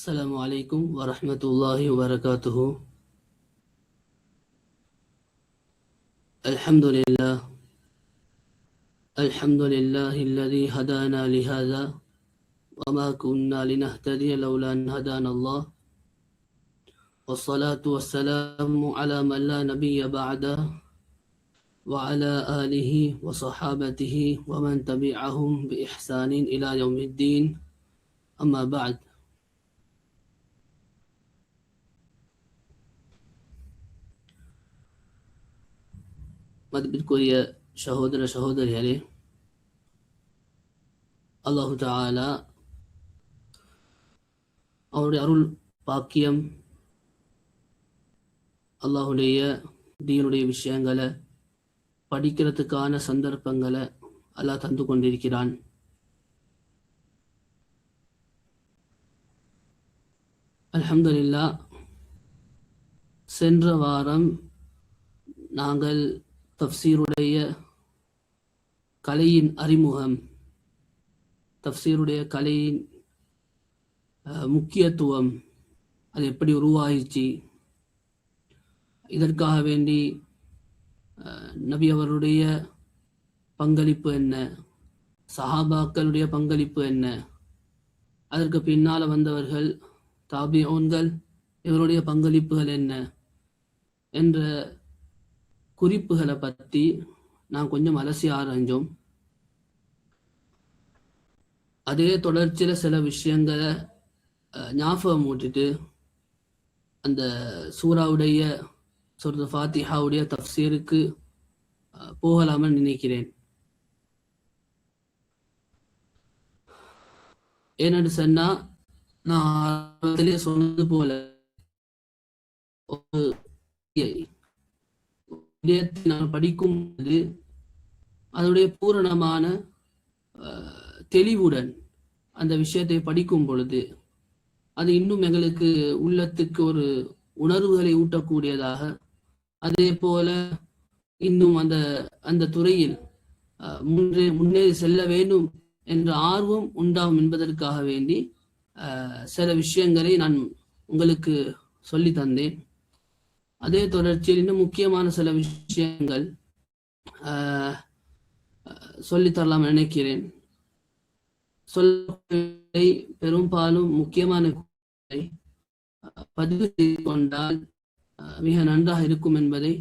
السلام عليكم ورحمة الله وبركاته. الحمد لله الحمد لله الذي هدانا لهذا وما كنا لنهتدي لولا أن هدانا الله، والصلاة والسلام على من لا نبي بعده وعلى آله وصحابته ومن تبعهم بإحسان إلى يوم الدين. أما بعد. மதிப்பிற்குரிய சகோதர சகோதரிகளே, அல்லாஹு தஆலா அவருடைய அருள் பாக்கியம், அல்லாஹுடைய தீனுடைய விஷயங்களை படிக்கிறதுக்கான சந்தர்ப்பங்களை அல்லாஹ் தந்து கொண்டிருக்கிறான். அல்ஹம்துலில்லாஹ். சென்ற வாரம் நாங்கள் தஃப்சீருடைய கலையின் அறிமுகம், தஃப்சீருடைய கலையின் முக்கியத்துவம், அது எப்படி உருவாயிச்சு, இதற்காக வேண்டி நபி அவருடைய பங்களிப்பு என்ன, சஹாபாக்களுடைய பங்களிப்பு என்ன, அதற்கு பின்னால் வந்தவர்கள் தாபிஊன்கள், இவருடைய பங்களிப்புகள் என்ன என்ற குறிப்புகளை பற்றி நான் கொஞ்சம் அலசி ஆராய்ஞ்சோம். அதே தொடர்ச்சியில் சில விஷயங்களை ஞாபகம் ஊட்டிட்டு அந்த சூராவுடைய சூரத்துல் ஃபாத்திஹாவுடைய தஃப்சீருக்கு போகலாமல் நினைக்கிறேன். ஏனென்று சொன்னா, நான் சொன்னது போல நான் படிக்கும் போது அதனுடைய பூரணமான தெளிவுடன் அந்த விஷயத்தை படிக்கும் பொழுது அது இன்னும் எங்களுக்கு உள்ளத்துக்கு ஒரு உணர்வுகளை ஊட்டக்கூடியதாக, அதே போல இன்னும் அந்த அந்த துறையில் முன்னேறி செல்ல வேண்டும் என்ற ஆர்வம் உண்டாகும் என்பதற்காக வேண்டி சில விஷயங்களை நான் உங்களுக்கு சொல்லி தந்தேன். அதே தொடர்ச்சியில் இன்னும் முக்கியமான சில விஷயங்கள் சொல்லித்தரலாம் நினைக்கிறேன். சொல்ல பெரும்பாலும் முக்கியமான பதிவு செய்து கொண்டால் மிக நன்றாக இருக்கும் என்பதை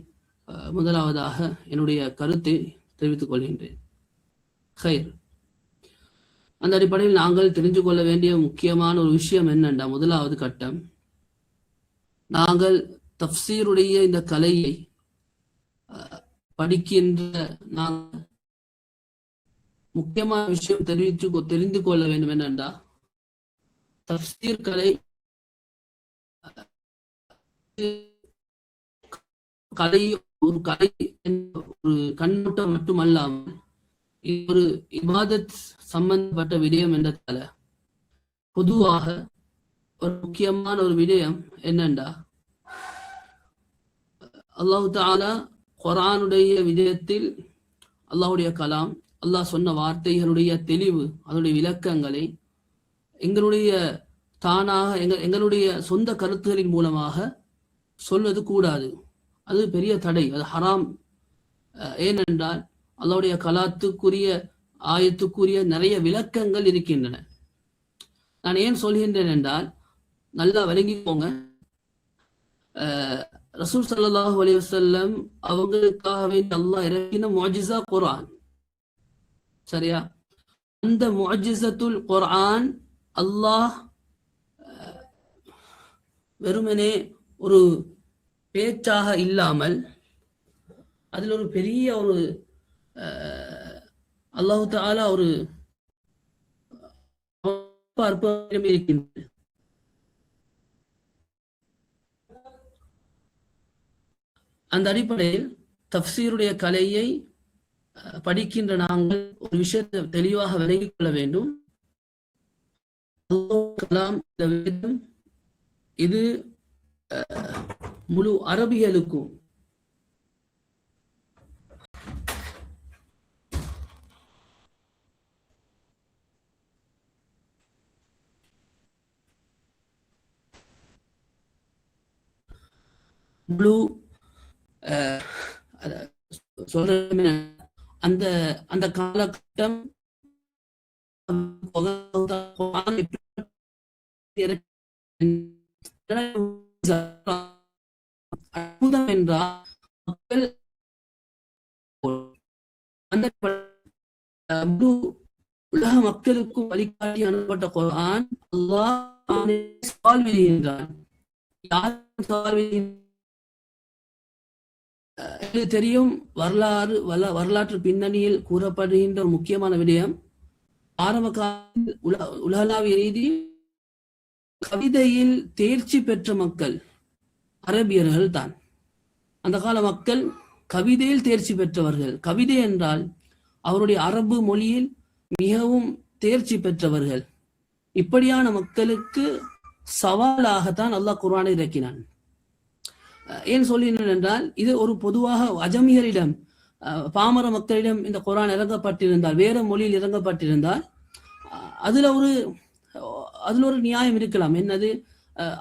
முதலாவதாக என்னுடைய கருத்தை தெரிவித்துக் கொள்கின்றேன். ஹைர். அந்த அடிப்படையில் நாங்கள் தெரிந்து கொள்ள வேண்டிய முக்கியமான ஒரு விஷயம் என்னென்றா, முதலாவது கட்டம், நாங்கள் தஃப்சீருடைய இந்த கலையை படிக்கின்ற நாங்கள் முக்கியமான விஷயம் தெரிந்து கொள்ள வேண்டும் என்னென்றா, தஃப்சீர் கலை ஒரு கலை ஒரு கண்ணோட்டம் மட்டுமல்லாமல் ஒரு இபாதத் சம்பந்தப்பட்ட விடயம் என்றதால பொதுவாக ஒரு முக்கியமான ஒரு விடயம் என்னண்டா, அல்லாஹு தஆலா குர்ஆனுடைய விடயத்தில் அல்லாஹுடைய கலாம், அல்லாஹ் சொன்ன வார்த்தைகளுடைய தெளிவு, அதனுடைய விளக்கங்களை எங்களுடைய தானாக எங்களுடைய சொந்த கருத்துகளின் மூலமாக சொல்வது கூடாது. அது பெரிய தடை, அது ஹராம். ஏனென்றால் அல்லாஹ்வுடைய கலாத்துக்குரிய ஆயத்துக்குரிய நிறைய விளக்கங்கள் இருக்கின்றன. நான் ஏன் சொல்கின்றேன் என்றால், நல்லா விளங்கிக்கோங்க. ரசூல் ஸல்லல்லாஹு அலைஹி வஸல்லம் அவங்களுக்காகவே அல்லாஹ் இறக்கின முஅஜிஸா குர்ஆன். சரியா? அந்த முஅஜிஸத்துல் குர்ஆன் அல்லாஹ் வெறுமனே ஒரு பேச்சாக இல்லாமல் அதில் ஒரு பெரிய ஒரு அல்லாஹு தஆலா ஒரு அர்ப்பணம் இருக்கின்றது. அந்த அடிப்படையில் தஃப்சீருடைய கலையை படிக்கின்ற நாங்கள் ஒரு விஷயத்தை தெளிவாக விளங்கிக் கொள்ள வேண்டும். கலாம் இது முழு அரபிகளுக்கும் முழு சொல்ற அந்த அந்த காலகட்டம் அற்புதம் என்றால் மக்கள் அந்த முழு உலக மக்களுக்கும் வழிகாட்டி அனுப்பப்பட்ட குர்ஆன் அல்லாஹ் சவால் விடுகின்றான். தெரியும், வரலாற்று பின்னணியில் கூறப்படுகின்ற ஒரு முக்கியமான விடயம், ஆரம்ப காலத்தில் உலகளாவிய ரீதியில் கவிதையில் தேர்ச்சி பெற்ற மக்கள் அரபியர்கள் தான். அந்த கால மக்கள் கவிதையில் தேர்ச்சி பெற்றவர்கள். கவிதை என்றால் அவருடைய அரபு மொழியில் மிகவும் தேர்ச்சி பெற்றவர்கள். இப்படியான மக்களுக்கு சவாலாகத்தான் அல்லாஹ் குர்ஆனை இறக்கினான். ஏன் சொல்லினேன் என்றால், இது ஒரு பொதுவாக அஜமியரிடம், பாமர மக்களிடம் இந்த குர்ஆன் இறங்கப்பட்டிருந்தால், வேற மொழியில் இறங்கப்பட்டிருந்தால் அதுல ஒரு நியாயம் இருக்கலாம். என்னது,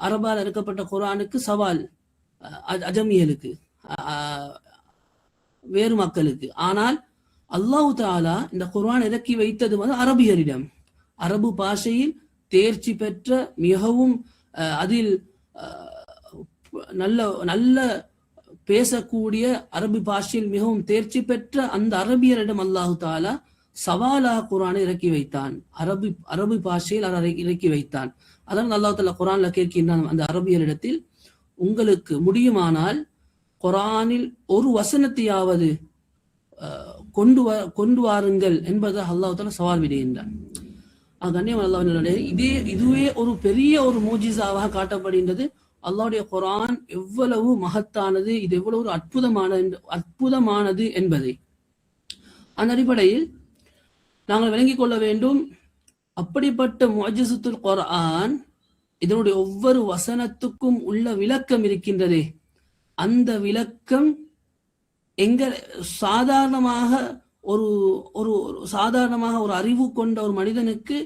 அரபால் இறக்கப்பட்ட குர்ஆனுக்கு சவால் அஜமியலுக்கு, வேறு மக்களுக்கு. ஆனால் அல்லாஹ் தஆலா இந்த குர்ஆன் இறக்கி வைத்தது அரபியரிடம், அரபு பாஷையில் தேர்ச்சி பெற்ற மிகவும் அதில் நல்ல நல்ல பேசக்கூடிய அரபு பாஷையில் மிகவும் தேர்ச்சி பெற்ற அந்த அரபியரிடம் அல்லாஹ் தஆலா சவாலாக குர்ஆனை இறக்கி வைத்தான். அரபு பாஷையில் இறக்கி வைத்தான். அதனால் அல்லாஹ் தஆலா குர்ஆன்ல கேட்கின்றான் அந்த அரபியரிடத்தில், உங்களுக்கு முடியுமானால் குர்ஆனில் ஒரு வசனத்தையாவது கொண்டு வாருங்கள் என்பதை அல்லாஹ் தஆலா சவால் விடுகின்றான். கண்ணியம் அல்லாஹ்வினுடைய இதுவே ஒரு பெரிய ஒரு மூஜிசாவாக காட்டப்படுகின்றது. அல்லாஹ்வுடைய குர்ஆன் எவ்வளவு மகத்தானது, இது எவ்வளவு ஒரு அற்புதமானது என்பதை அந்த அடிப்படையில் நாங்கள் விளங்கிக் கொள்ள வேண்டும். அப்படிப்பட்ட முஅஜிஸத்துல் குர்ஆன், இதனுடைய ஒவ்வொரு வசனத்துக்கும் உள்ள விளக்கம் இருக்கின்றதே, அந்த விளக்கம் சாதாரணமாக ஒரு அறிவு கொண்ட ஒரு மனிதனுக்கு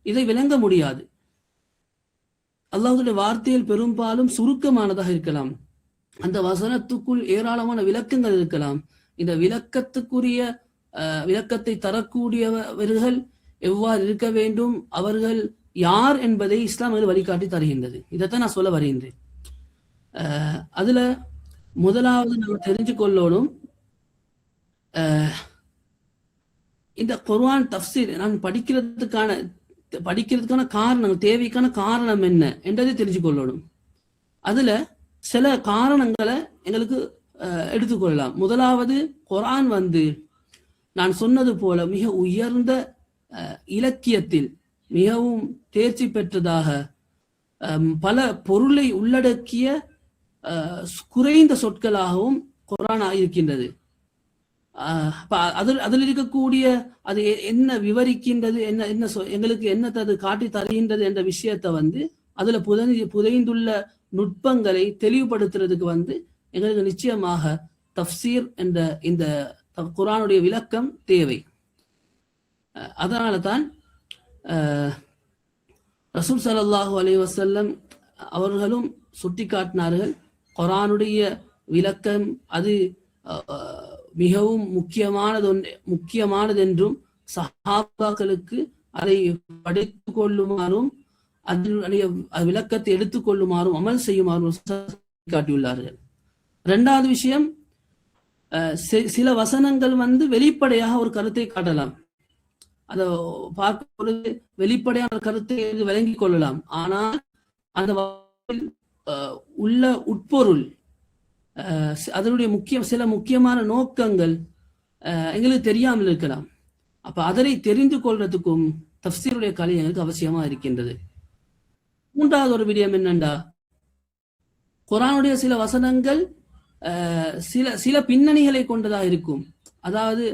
இதை விளங்க முடியாது. அல்லாஹ்வுடைய வார்த்தையில் பெரும்பாலும் சுருக்கமானதாக இருக்கலாம். அந்த வசனத்துக்குள் ஏராளமான விளக்கங்கள் இருக்கலாம். இந்த விளக்கத்தை தரக்கூடியவர்கள் எவ்வாறு இருக்க வேண்டும், அவர்கள் யார் என்பதை இஸ்லாம் வழிகாட்டி தருகின்றது. இதைத்தான் நான் சொல்ல வருகின்றேன். அதுல முதலாவது நம்ம தெரிஞ்சு கொள்ளணும், இந்த குர்ஆன் தஃப்சீர் நான் படிக்கிறதுக்கான காரணம், தேவைக்கான காரணம் என்ன என்றதை தெரிஞ்சு கொள்ளணும். அதுல சில காரணங்களை எங்களுக்கு எடுத்துக்கொள்ளலாம். முதலாவது, குர்ஆன் நான் சொன்னது போல மிக உயர்ந்த இலக்கியத்தில் மிகவும் தேர்ச்சி பெற்றதாக, பல பொருளை உள்ளடக்கிய குறைந்த சொற்களாகவும் குர்ஆன் இருக்கின்றது. அதில் இருக்கக்கூடிய அது என்ன விவரிக்கின்றது, என்ன எங்களுக்கு என்னது காட்டி தருகின்றது என்ற விஷயத்தை அதுல புதைந்துள்ள நுட்பங்களை தெளிவுபடுத்துறதுக்கு எங்களுக்கு நிச்சயமாக தஃப்சீர் என்ற இந்த குர்ஆனுடைய விளக்கம் தேவை. அதனால தான் ரசூல் ஸல்லல்லாஹு அலைஹி வஸல்லம் அவர்களும் சுட்டி காட்டினார்கள், குர்ஆனுடைய விளக்கம் அது மிகவும் முக்கியமானது என்றும் சஹாபாக்களுக்கு அதை படித்துக் கொள்ளுமாறும் அதனுடைய விளக்கத்தை எடுத்துக்கொள்ளுமாறும் அமல் செய்யுமாறும் காட்டியுள்ளார்கள். இரண்டாவது விஷயம், சில வசனங்கள் வெளிப்படையாக ஒரு கருத்தை காட்டலாம், அதை பார்க்கும் பொழுது வெளிப்படையான கருத்தை விளங்கிக் கொள்ளலாம். ஆனால் அந்த உள்ள உட்பொருள், அதனுடைய சில முக்கியமான நோக்கங்கள் எங்களுக்கு தெரியாமல் இருக்கலாம். அப்ப அதனை தெரிந்து கொள்றதுக்கும் தஃப்சீருடைய கலை எங்களுக்கு அவசியமா இருக்கின்றது. மூன்றாவது ஒரு விடயம் என்னண்டா, குர்ஆனுடைய சில வசனங்கள் சில பின்னணிகளை கொண்டதாக இருக்கும். அதாவது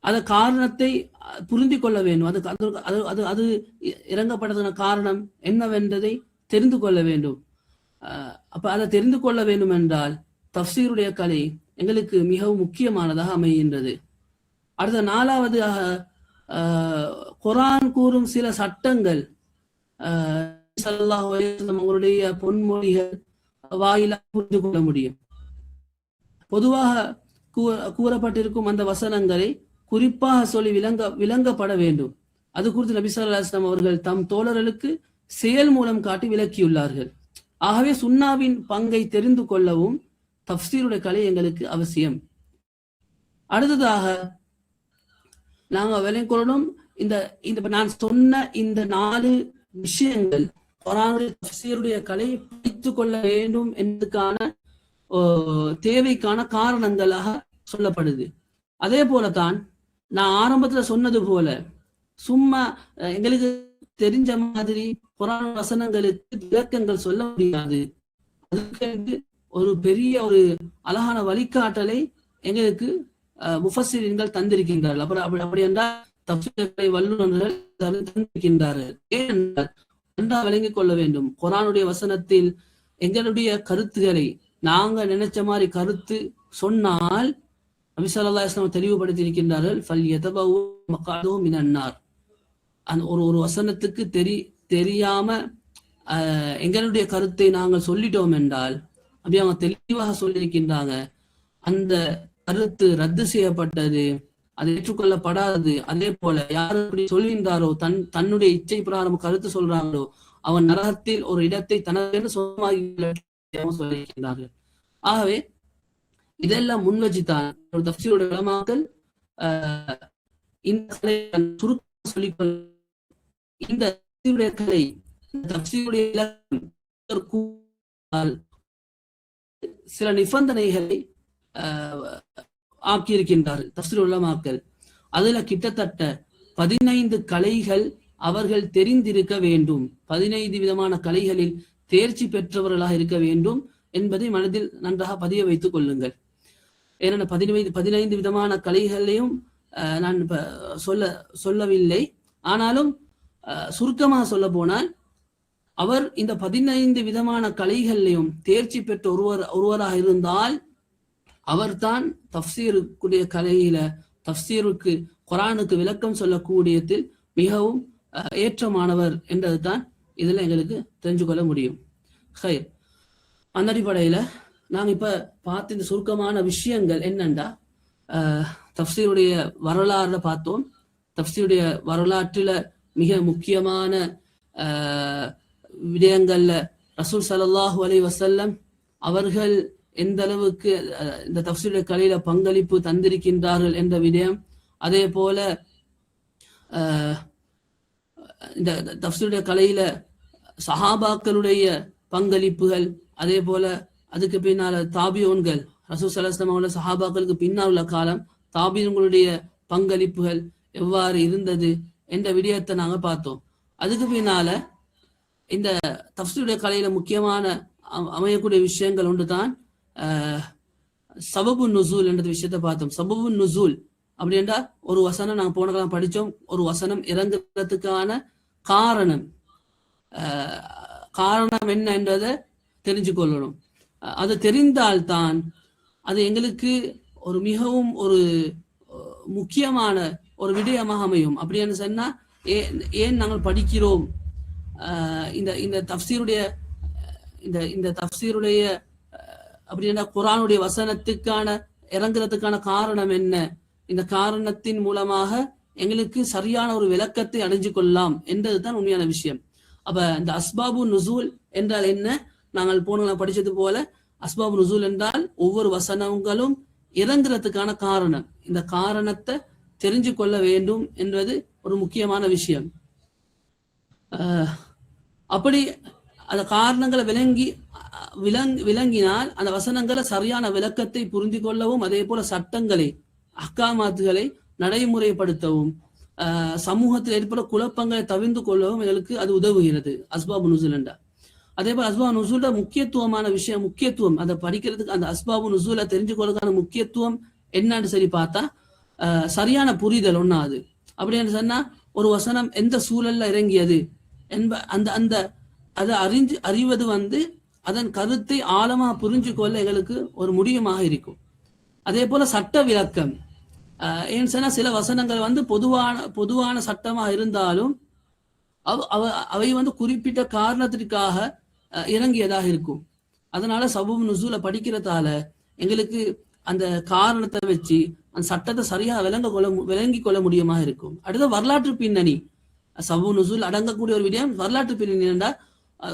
அந்த காரணத்தை புரிந்து கொள்ள வேண்டும். அது இறங்கப்பட்டதான காரணம் என்னவென்றதை தெரிந்து கொள்ள வேண்டும். அப்ப அதை தெரிந்து கொள்ள வேண்டும் என்றால் தஃப்சீருடைய கலை எங்களுக்கு மிகவும் முக்கியமானதாக அமைகின்றது. அடுத்த நாலாவதாக, குர்ஆன் கூறும் சில சட்டங்கள், ஸல்லல்லாஹு அலைஹி வஸல்லம் அவருடைய பொன்மொழிகள், வாயிலாக புரிந்து கொள்ள முடியும். பொதுவாக கூறப்பட்டிருக்கும் அந்த வசனங்களை குறிப்பாக சொல்லி விளங்கப்பட வேண்டும். அது குறித்து நபி ஸல்லல்லாஹு அலைஹி வஸல்லம் அவர்கள் தம் தோழர்களுக்கு செயல் மூலம் காட்டி விளக்கியுள்ளார்கள். ஆகவே சுன்னாவின் பங்கை தெரிந்து கொள்ளவும் தஃப்சீருடைய கலை எங்களுக்கு அவசியம். அடுத்ததாக நாங்கள் விளங்கொள்ளணும், இந்த நான் சொன்ன இந்த 4 விஷயங்கள் குர்ஆனுடைய தஃப்சீருடைய கலை படித்துக் கொள்ள வேண்டும் என்பதற்கான தேவைக்கான காரணங்களாக சொல்லப்படுது. அதே போலதான் நான் ஆரம்பத்துல சொன்னது போல சும்மா எங்களுக்கு தெரிஞ்ச மாதிரி குர்ஆன் வசனங்களுக்கு விளக்கங்கள் சொல்ல முடியாது. அதுக்கு ஒரு பெரிய ஒரு அழகான வழிகாட்டலை எங்களுக்கு முஃபஸ்ஸிரீன்கள் தந்திருக்கின்றார்கள். அப்படி என்றால் தஃப்சீரை வல்லுநர்கள் தந்திருக்கின்றார்கள். ஏனென்றால் நன்றாக விளங்கிக் கொள்ள வேண்டும், குர்ஆனுடைய வசனத்தில் எங்களுடைய கருத்துக்களை நாங்க நினைச்ச மாதிரி கருத்து சொன்னால் நபி ஸல்லல்லாஹு அலைஹி வஸல்லம் தெளிவுபடுத்தியிருக்கின்றார்கள், ஃபல்யதபவு மக்அதுஹு மினன் நார். ஒரு வசனத்துக்கு தெரியாம எங்களுடைய கருத்தை நாங்கள் சொல்லிட்டோம் என்றால் அப்படி அவங்க தெளிவாக சொல்லியிருக்கின்றாங்க, அந்த கருத்து ரத்து செய்யப்பட்டது, அது ஏற்றுக்கொள்ளப்படாது. அதே போல யார் அப்படி சொல்கின்றாரோ தன்னுடைய இச்சை பிரகாரம் கருத்து சொல்றாங்களோ அவன் நரகத்தில் ஒரு இடத்தை தனக்கு சொந்தமாகி சொல்லியிருக்கின்றார்கள். ஆகவே இதெல்லாம் முன்வச்சுத்தான் ஒரு தஃப்சீருடைய உலமாக்கள் இந்த சொல்லிக்கொள்ள இந்த கலை தஃப்சீருடைய சில நிபந்தனைகளை ஆக்கியிருக்கின்றார்கள் தஃப்சீர் உலமாக்கள். அதுல கிட்டத்தட்ட 15 கலைகள் அவர்கள் தெரிந்திருக்க வேண்டும், 15 விதமான கலைகளில் தேர்ச்சி பெற்றவர்களாக இருக்க வேண்டும் என்பதை மனதில் நன்றாக பதிய வைத்துக் கொள்ளுங்கள். ஏன்னா 15 விதமான கலைகளையும் நான் சொல்லவில்லை. ஆனாலும் சுருக்கமாக சொல்ல போனால் அவர் இந்த 15 விதமான கலைகளையும் தேர்ச்சி பெற்ற ஒருவராக இருந்தால் அவர்தான் தஃப்சீருக்குடைய கலையில தஃப்சீருக்கு குர்ஆனுக்கு விளக்கம் சொல்லக்கூடியதில் மிகவும் ஏற்றமானவர் என்றதுதான் இதுல எங்களுக்கு தெரிஞ்சு கொள்ள முடியும். ஹைர், அந்த அடிப்படையில நாங்க இப்ப பார்த்த இந்த சுருக்கமான விஷயங்கள் என்னண்டா, தஃப்சீருடைய வரலாறுல பார்த்தோம். தஃப்சீருடைய வரலாற்றுல மிக முக்கியமான விடயங்கள்ல ரசூல் ஸல்லல்லாஹு அலைஹி வஸல்லம் அவர்கள் எந்த அளவுக்கு இந்த தஃப்சீருடைய கலையில பங்களிப்பு தந்திருக்கின்றார்கள் என்ற விடயம், அதே போல இந்த தஃப்சீருடைய கலையில சஹாபாக்களுடைய பங்களிப்புகள், அதே போல அதுக்கு பின்னால தாபியோன்கள், ரசூல் ஸல்லல்லாஹு அலைஹி வஸல்லம் அவர்கள் சஹாபாக்களுக்கு பின்னால் உள்ள காலம் தாபியோன்களுடைய பங்களிப்புகள் எவ்வாறு இருந்தது என்ற விடயத்தை நாங்க பார்த்தோம். அதுக்கு பின்னால இந்த தஃப்சீருடைய கலையில முக்கியமான அமையக்கூடிய விஷயங்கள் ஒன்றுதான் சபபு நுசூல் என்ற விஷயத்தை பார்த்தோம். சபபு நுசூல் அப்படி என்றால் ஒரு வசனம் நாங்க போன காலம் படிச்சோம், ஒரு வசனம் இறங்குறதுக்கான காரணம் என்ன என்றதை தெரிஞ்சு கொள்ளணும். அது தெரிந்தால்தான் அது எங்களுக்கு ஒரு மிகவும் ஒரு முக்கியமான ஒரு விடயமாக அமையும். அப்படின்னு சொன்னா ஏன் நாங்கள் படிக்கிறோம், இந்த தஃப்சீருடைய இந்த தஃப்சீருடைய அப்படின்னா குர்ஆனுடைய வசனத்துக்கான இறங்குறதுக்கான காரணம் என்ன, இந்த காரணத்தின் மூலமாக எங்களுக்கு சரியான ஒரு விளக்கத்தை அடைஞ்சு கொள்ளலாம் என்றதுதான் உண்மையான விஷயம். அப்ப இந்த அஸ்பாபு நுசூல் என்றால் என்ன, நாங்கள் போன படிச்சது போல அஸ்பாபு நுசூல் என்றால் ஒவ்வொரு வசனங்களும் இறங்குறதுக்கான காரணம், இந்த காரணத்தை தெரிஞ்சு கொள்ள வேண்டும் என்பது ஒரு முக்கியமான விஷயம். அப்படி அந்த காரணங்களை விளங்கினால் அந்த வசனங்களை சரியான விளக்கத்தை புரிந்து கொள்ளவும், அதே போல சட்டங்களை அஹ்காமாத்துகளை நடைமுறைப்படுத்தவும், சமூகத்தில் ஏற்பட குழப்பங்களை தவிர்த்து கொள்ளவும் எங்களுக்கு அது உதவுகிறது அஸ்பாபு நுசூல் என்றா. அதே போல அஸ்பாபு நுசூல்ல முக்கியத்துவமான விஷயம், முக்கியத்துவம் அதை படிக்கிறதுக்கு அந்த அஸ்பாபு நுசூலை தெரிஞ்சு கொள்றதுக்கான முக்கியத்துவம் என்னன்னு சரி பார்த்தா சரியான புரிதல் ஒண்ணாது. அப்படின்னு சொன்னா ஒரு வசனம் எந்த சூழல்ல இறங்கியது அந்த அதை அறிவது அதன் கருத்தை ஆழமா புரிஞ்சு கொள்ள எங்களுக்கு ஒரு முடியமாக இருக்கும். அதே போல சட்ட விளக்கம், ஏன்னு சொன்னா சில வசனங்கள் பொதுவான சட்டமா இருந்தாலும் அவை குறிப்பிட்ட காரணத்திற்காக இறங்கியதாக இருக்கும். அதனால சபபு நுசூலை படிக்கிறதால எங்களுக்கு அந்த காரணத்தை வச்சு அந்த சட்டத்தை சரியா விளங்கி கொள்ள முடியுமா இருக்கும். அடுத்த வரலாற்று பின்னணி, சபபு நுசூல் அடங்கக்கூடிய ஒரு விடயம் வரலாற்று பின்னணி என்றால்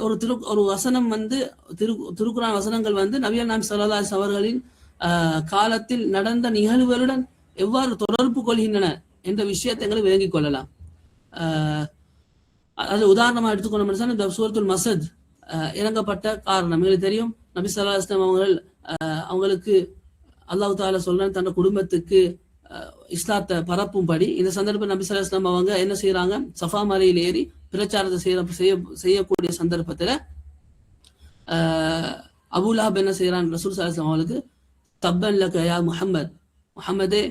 ஒரு வசனம் திருக்குரான் வசனங்கள் நபிகள் நாயகம் ஸல்லல்லாஹு அலைஹி அவர்களின் காலத்தில் நடந்த நிகழ்வுகளுடன் எவ்வாறு தொடர்பு கொள்கின்றன என்ற விஷயத்தை எங்களை விளங்கிக் கொள்ளலாம். அது உதாரணமா எடுத்துக்கொண்டோம். இந்த சூரத்துல் மஸத் இறங்கப்பட்ட காரணம் எங்களுக்கு தெரியும். நபி ஸல்லல்லாஹு அலைஹி வஸல்லம் அவங்களுக்கு அல்லாஹ் தஆலா சொல்றான் தன் குடும்பத்துக்கு இஸ்லாத்தை பரப்பும்படி. இந்த சந்தர்ப்பம் நபி ஸல்லல்லாஹு அலைஹி வஸல்லம் அவங்க என்ன செய்யறாங்க, சஃபா மலையில் ஏறி பிரச்சாரத்தை செய்யக்கூடிய சந்தர்ப்பத்துல அபூ லஹப் என்ன செய்யறான், ரசூல் ஸல்லல்லாஹு அலைஹி வஸல்லம் அவங்களுக்கு தப்பன் லக யா முஹம்மதே,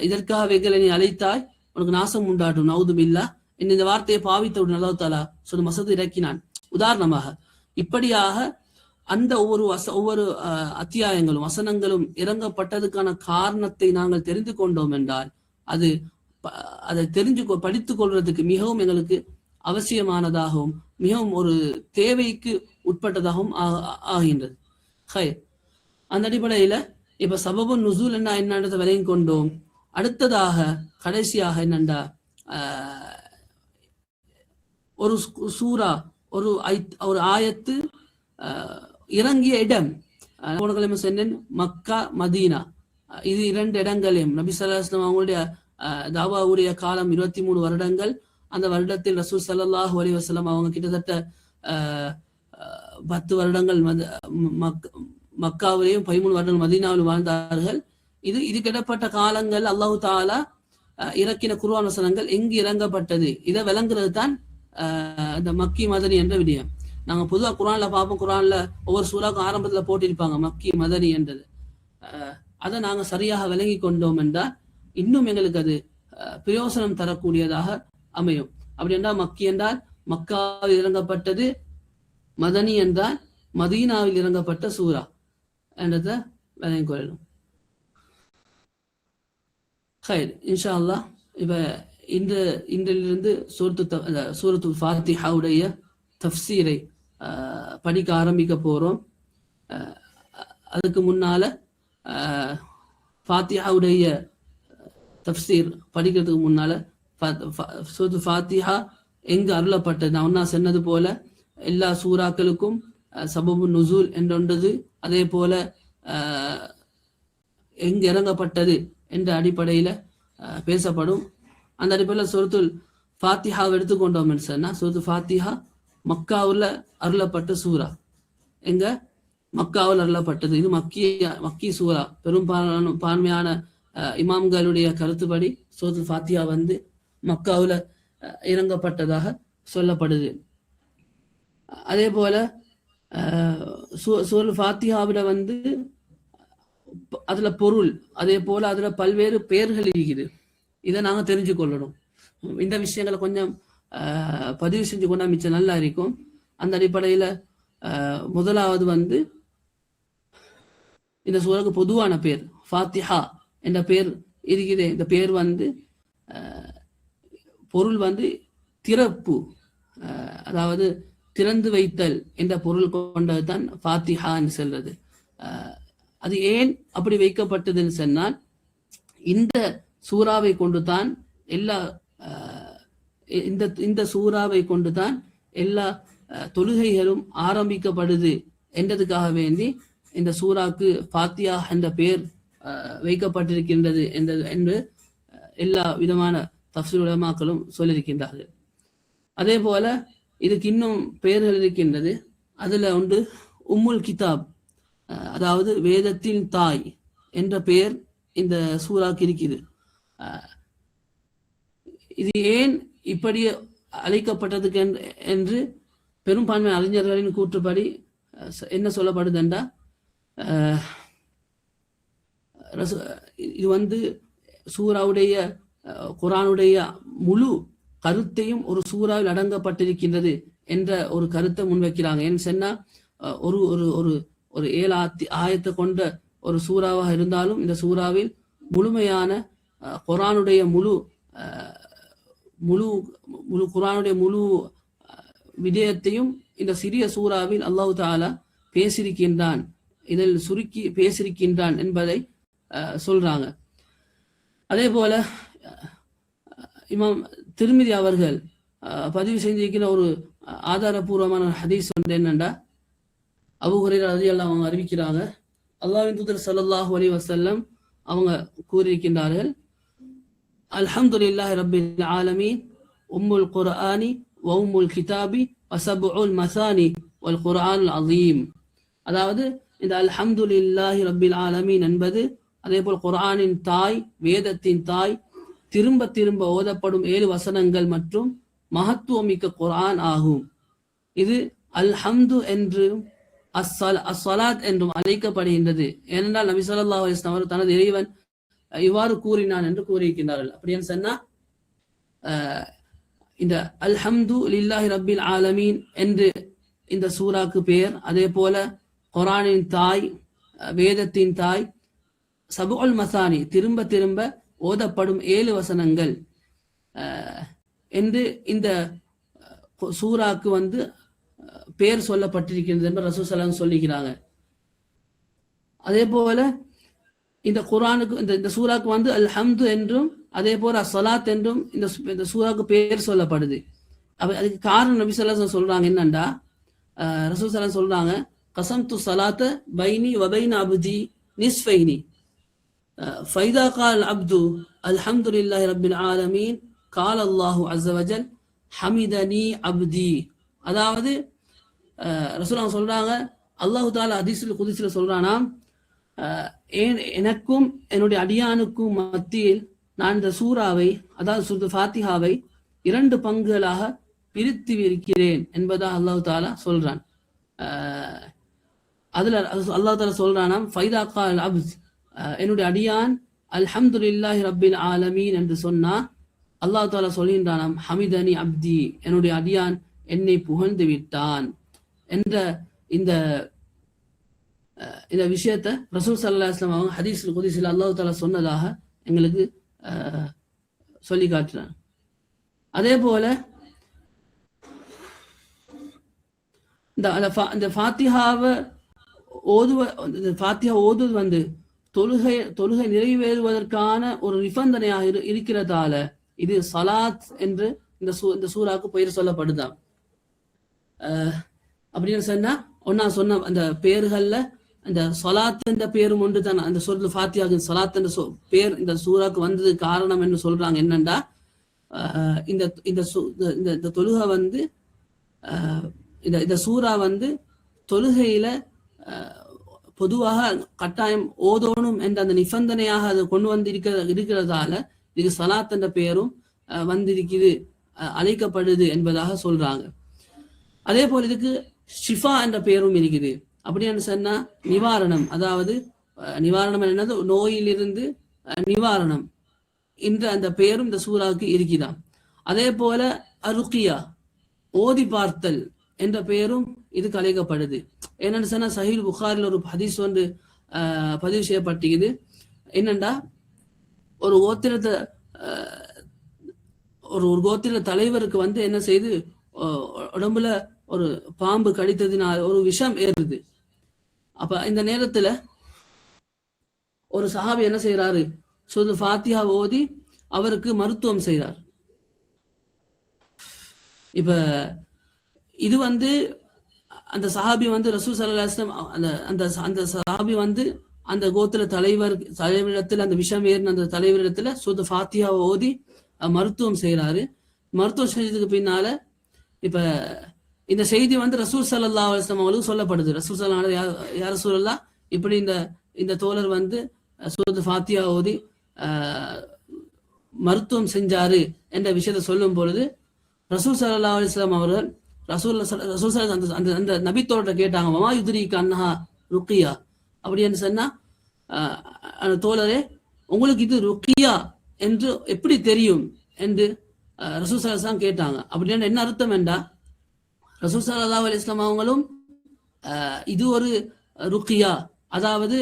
இதற்காக வெகுல நீ அழைத்தாய், உனக்கு நாசம் உண்டாட்டும், நவுது பில்லாஹ், இந்த வார்த்தையை பாவித்தவுடன் அல்லாஹ் தஆலா சொல்லு மஸத் இறக்கினான். உதாரணமாக இப்படியாக அந்த ஒவ்வொரு அத்தியாயங்களும் வசனங்களும் இறங்கப்பட்டதுக்கான காரணத்தை நாங்கள் தெரிந்து கொண்டோம் என்றால் அதை படித்துக் கொள்வதற்கு மிகவும் எங்களுக்கு அவசியமானதாகவும் மிகவும் ஒரு தேவைக்கு உட்பட்டதாகவும் ஆகின்றது. அந்த அடிப்படையில இப்ப சபபு நுசூல் என்னன்றதை விளங்கி கொண்டோம். அடுத்ததாக கடைசியாக என்னண்டா, ஒரு சூரா ஒரு ஆயத்து இறங்கிய இடம் சொன்னேன், மக்கா மதீனா, இது 2 இடங்களையும் நபி ஸல்லல்லாஹு அலைஹி வஸல்லம் அவங்களுடைய தாவாவுடைய காலம் 23 வருடங்கள். அந்த வருடத்தில் ரசூல் ஸல்லல்லாஹு அலைஹி வஸல்லம் அவங்க கிட்டத்தட்ட 10 வருடங்கள் மக்காவிலேயும் 13 வருடங்கள் மதீனாவில் வாழ்ந்தார்கள். இதுக்கு இடப்பட்ட காலங்கள் அல்லாஹு தஆலா இறக்கின குர்ஆன் வசனங்கள் எங்கு இறங்கப்பட்டது இதை விளங்குறது தான் இந்த மக்கி மதனி என்ற விடயம். நாங்க பொதுவாக குர்ஆன்ல பார்ப்போம், குர்ஆன்ல ஒவ்வொரு சூறாக்கும் ஆரம்பத்துல போட்டிருப்பாங்க மக்கி மதனி என்றது. அதை நாங்க சரியாக விளங்கி கொண்டோம் என்றால் இன்னும் எங்களுக்கு அது பிரயோசனம் தரக்கூடியதாக அமையும். அப்படி என்றால் மக்கி என்றால் மக்காவில் இறங்கப்பட்டது, மதனி என்றால் மதீனாவில் இறங்கப்பட்ட சூரா என்றதை விளங்கிக் கொள்ளணும். இன்ஷா அல்லாஹ் இப்ப இன்றிலிருந்து சூரத்துல் ஃபாத்திஹாவுடைய தஃப்சீரை படிக்க ஆரம்பிக்க போறோம். அதுக்கு முன்னால ஃபாத்திஹாவுடைய தஃப்சீர் படிக்கிறதுக்கு முன்னால சூரத்துல் ஃபாத்திஹா எங்கு அருளப்பட்டது, நான் சொன்னது போல எல்லா சூறாக்களுக்கும் சபபு நுசூல் என்றொன்றது, அதே போல எங்கு இறங்கப்பட்டது என்ற அடிப்படையில பேசப்படும். அந்த அடிப்படையில் சூரத்துல் ஃபாத்திஹாவை எடுத்துக்கொண்டோம் என்று சொன்னா, சூரத்துல் ஃபாத்திஹா மக்காவுல அருளப்பட்ட சூரா, எங்க மக்காவில் அருளப்பட்டது. இது மக்கி சூரா. பெரும்பான்மையான இமாம்களுடைய கருத்துப்படி சூரத்துல் ஃபாத்திஹா மக்காவுல இறங்கப்பட்டதாக சொல்லப்படுது. அதே போல சூரத்துல் ஃபாத்திஹாவில அதுல பொருள், அதே போல அதுல பல்வேறு பெயர்கள் இருக்குது. இதை நாங்க தெரிஞ்சு கொள்ளணும். இந்த விஷயங்களை கொஞ்சம் பதிவு செஞ்சு கொண்டா மிச்சம் நல்லா இருக்கும். அந்த அடிப்படையில முதலாவது இந்த சூறாக்கு பொதுவான பேர் ஃபாத்திஹா என்ற பேர் இருக்குது. இந்த பேர் பொருள் திறப்பு, அதாவது திறந்து வைத்தல் என்ற பொருள் கொண்டது தான் ஃபாத்திஹா என்று சொல்றது. அது ஏன் அப்படி வைக்கப்பட்டதுன்னு சொன்னால், இந்த சூறாவை கொண்டுதான் இந்த சூறாவை கொண்டுதான் எல்லா தொழுகைகளும் ஆரம்பிக்கப்படுது என்றதுக்காக வேண்டி இந்த சூறாக்கு ஃபாத்திஹா என்ற பெயர் வைக்கப்பட்டிருக்கின்றது என்று எல்லா விதமான தஃப்ஸீர் உலமாக்களும் சொல்லியிருக்கின்றார்கள். அதே போல இதுக்கு இன்னும் பெயர்கள் இருக்கின்றது. அதுல ஒன்று உம்முல் கிதாப், அதாவது வேதத்தின் தாய் என்ற பெயர் இந்த சூறாக்கு இருக்குது. இது ஏன் இப்படி அழைக்கப்பட்டதுக்கு என்று பெரும்பான்மை அறிஞர்களின் கூற்றுப்படி என்ன சொல்லப்படுது என்றால், இது சூறாவுடைய குர்ஆனுடைய முழு கருத்தையும் ஒரு சூறாவில் அடங்கப்பட்டிருக்கின்றது என்ற ஒரு கருத்தை முன்வைக்கிறாங்க. ஏன்னு சொன்னா, ஒரு ஒரு ஒரு 7 ஆயத்தை கொண்ட ஒரு சூறாவாக இருந்தாலும் இந்த சூறாவில் முழுமையான குர்ஆனுடைய முழு குர்ஆனுடைய முழு விடயத்தையும் இந்த சிறிய சூறாவில் அல்லாஹ் தஆலா பேசியிருக்கின்றான், இதில் சுருக்கி பேசியிருக்கின்றான் என்பதை சொல்றாங்க. அதே போல இமாம் திருமிதி அவர்கள் பதிவு செஞ்சிருக்கிற ஒரு ஆதாரபூர்வமான ஹதீஸ் வந்து என்னண்டா, அபூ ஹுரைரா ரலியல்லாஹு அவங்க அறிவிக்கிறாங்க, அல்லாஹ்வின் தூதர் ஸல்லல்லாஹு அலைஹி வஸல்லம் அவங்க கூறியிருக்கின்றார்கள், அல்ஹம்துலில்லாஹி ரப்பில் ஆலமீன் உம்முல் குர்ஆனி வ உம்முல் கிதாபி வ சப்உல் மசானி வல் குர்ஆனுல் அஸீம். அதாவது இந்த அல்ஹம்துலில்லாஹி ரப்பில் ஆலமீன் என்பது அதேபோல் குர்ஆனின் தாய், வேதத்தின் தாய், திரும்ப திரும்ப ஓதப்படும் 7 வசனங்கள் மற்றும் மகத்துவமிக்க குர்ஆன் ஆகும். இது அல்ஹம்து என்றும் அஸ்ஸலாத் என்றும் அழைக்கப்படுகின்றது. ஏனென்றால் நபி ஸல்லல்லாஹு அலைஹி வஸல்லம் அவர் தனது இறைவன் இவ்வாறு கூறினான் என்று கூறியிருக்கிறார்கள். அப்படின்னு சொன்னா இந்த அல்ஹம்து லில்லாஹி ரப்பில் ஆலமீன் என்று இந்த சூராக்கு பெயர். அதே போல குர்ஆனின் தாய், வேதத்தின் தாய், சபுல் மசானி திரும்ப திரும்ப ஓதப்படும் 7 வசனங்கள் என்று இந்த சூராக்கு வந்து பெயர் சொல்லப்பட்டிருக்கின்றது என்று ரசூல் ஸல்லல்லாஹு அலைஹி வஸல்லம் சொல்லிக்கிறாங்க. அதே போல இந்த குர்ஆனுக்கு இந்த சூராக்கு வந்து அல்ஹம்து என்றும் அதே போல அஸ்ஸலாத் என்றும் இந்த சூராக்கு பெயர் சொல்லப்படுது. அதுக்கு காரணம் நபி ஸல்லல்லாஹு அலைஹி வஸல்லம் சொல்றாங்க என்னண்டா, ரசூல் ஸல்லல்லாஹு அலைஹி வஸல்லம் சொல்றாங்க, கஸம்து ஸலாத்த பைனி வ பைன அப்தி நிஸ்ஃபைனி ஃபைதா கால் அப்து அல்ஹம்துலில்லாஹி ரப்பில் ஆலமீன் கால அல்லாஹு அஸ்ஸ வஜல் ஹமிதனி அப்தி. அதாவது ரசூலுல்லாஹ் சொல்றாங்க, அல்லாஹு தஆலா ஹதீஸுல் குத்ஸில சொல்றானா, எனக்கும் என்னுடைய அடியானுக்கும் மத்தியில் நான் இந்த சூராவை, அதாவது சூரத்துல் ஃபாத்திஹாவை 2 பங்குகளாக பிரித்து இருக்கிறேன் என்பதாக அல்லாஹு தஆலா சொல்றான். அதுல அல்லாஹு தஆலா சொல்றானாம், ஃபைதா கால் அப்த், என்னுடைய அடியான் அல்ஹம்துலில்லாஹி ரப்பில் ஆலமீன் என்று சொன்னா அல்லாஹ் தஆலா சொல்கின்றானாம், ஹமிதனி அப்தி, என்னுடைய அடியான் என்னை புகழ்ந்து விட்டான் என்ற இந்த விஷயத்தை ரசூல் ஸல்லல்லாஹு அலைஹி வஸல்லம் அவங்க ஹதீஸுல் குத்ஸில் அல்லாஹ் தஆலா சொன்னதாக எங்களுக்கு சொல்லி காட்டுறாங்க. அதே போல இந்த ஃபாத்திஹாவை ஓதுவது வந்து தொழுகை நிறைவேறுவதற்கான ஒரு நிபந்தனையாக இருக்கிறதால இது சலாத் என்று இந்த சூராக்கு பெயர் சொல்லப்படுதான். அப்படின்னு சொன்னா ஒன்னா சொன்ன அந்த பெயர்கள்ல அந்த சலாத் என்ற பேரும் ஒன்று தான். அந்த சூரத்துல் ஃபாத்திஹாக்கு சலாத் என்ற பேர் இந்த சூராக்கு வந்தது காரணம் என்று சொல்றாங்க. என்னண்டா, இந்த தொழுகை வந்து இந்த சூரா வந்து தொழுகையில பொதுவாக கட்டாயம் ஓதோனும் என்ற அந்த நிபந்தனையாக அதை கொண்டு வந்து இருக்கிறதால இதுக்கு சலாத் என்ற பெயரும் வந்திருக்குது, அழைக்கப்படுது என்பதாக சொல்றாங்க. அதே போல இதுக்கு ஷிஃபா என்ற பெயரும் இருக்குது. அப்படின்னு சொன்னா நிவாரணம், அதாவது நிவாரணம் என்னது, நோயிலிருந்து நிவாரணம் என்ற அந்த பெயரும் இந்த சூறாவுக்கு இருக்குதாம். அதே போல அருக்கியா, ஓதி பார்த்தல் என்ற பெயரும் இதுக்கு அழைக்கப்படுது. என்னன்னு சொன்னா சஹீஹ் புகாரில் ஒரு ஹதீஸ் ஒன்று பதிவு செய்யப்பட்டிருக்குது. என்னண்டா, ஒரு கோத்திர தலைவருக்கு வந்து என்ன செய்து, உடம்புல ஒரு பாம்பு கடித்ததினால் ஒரு விஷம் ஏறுது. அப்ப இந்த நேரத்துல ஒரு சஹாபி என்ன செய்யறாரு, சூரத்துல் ஃபாத்திஹா ஓதி அவருக்கு மருத்துவம் செய்றார். இப்ப இது வந்து அந்த சஹாபி வந்து ரசூல் ஸல்லல்லாஹு அலைஹி வஸல்லம் அந்த சஹாபி வந்து அந்த கோத்திர தலைவரிடத்துல, அந்த விஷம் ஏறின அந்த தலைவரிடத்துல சூரத்துல் ஃபாத்திஹாவை ஓதி மருத்துவம் செய்யறாரு. மருத்துவம் செஞ்சதுக்கு பின்னால இப்ப இந்த செய்தி வந்து ரசூல் ஸல்லல்லாஹு அலைஹி வஸல்லம் அவங்களுக்கு சொல்லப்படுது. ரசூல் ஸல்லல்லாஹு அலைஹி வஸல்லம், யா ரசூலல்லாஹ், இப்படி இந்த தோழர் வந்து சூரத்துல் ஃபாத்திஹா ஓதி மருத்துவம் செஞ்சாரு என்ற விஷயத்தை சொல்லும் பொழுது ரசூல் ஸல்லல்லாஹு அலைஹி வஸல்லம் அவர்கள் ரசூல் அந்த நபித்தோட கேட்டாங்க, வமா யுத்ரீக அன்னஹா ருக்கியா, அப்படின்னு சொன்னா, அந்த தோழரே, உங்களுக்கு இது ருக்கியா என்று எப்படி தெரியும் என்று ரசூல் ஸல்லல்லாஹு அலைஹி வஸல்லம் கேட்டாங்க. அப்படின்னு என்ன அர்த்தம் என்றா, ரசூல் ஸல்லல்லாஹு அலைஹி வஸல்லம் அவங்களும் இது ஒரு ருக்கியா, அதாவது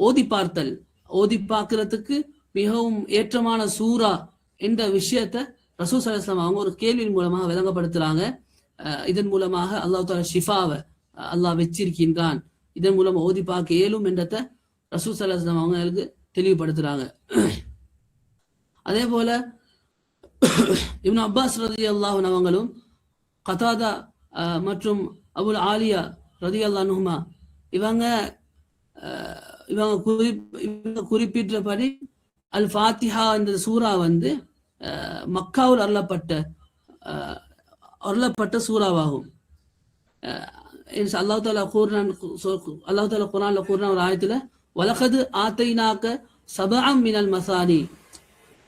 ஓதி பார்த்தல், ஓதி பார்க்கிறதுக்கு மிகவும் ஏற்றமான சூரா என்ற விஷயத்த ரசூல் ஸல்லல்லாஹு அலைஹி வஸல்லம் அவங்க ஒரு கேள்வியின் மூலமாக விளங்கப்படுத்துறாங்க. இதன் மூலமாக அல்லாஹ் தஆலா ஷிஃபாவை, அல்லாஹ் வச்சிருக்கின்றான், இதன் மூலம் ஓதி பார்க்க இயலும் என்றத ரசூல் ஸல்லல்லாஹு அலைஹி வஸல்லம் அவங்களுக்கு தெளிவுபடுத்துறாங்க. அதே போல இப்னு அப்பாஸ் ரலியல்லாஹு அன்ஹு அவங்களும் கதாதா மற்றும் அபுல் ஆலியா ரலியல்லாஹு அன்ஹுமா இவங்க குறிப்பிட்டபடி அல் ஃபாத்திஹா என்ற சூரா வந்து மக்காவில் அருளப்பட்ட சூறாவாகும். அல்லாஹ் தாலா குர்ஆன்ல கூறின ஒரு ஆயத்துல வலகது ஆத்தைனாக்க சபஅம் மினல் மசானி,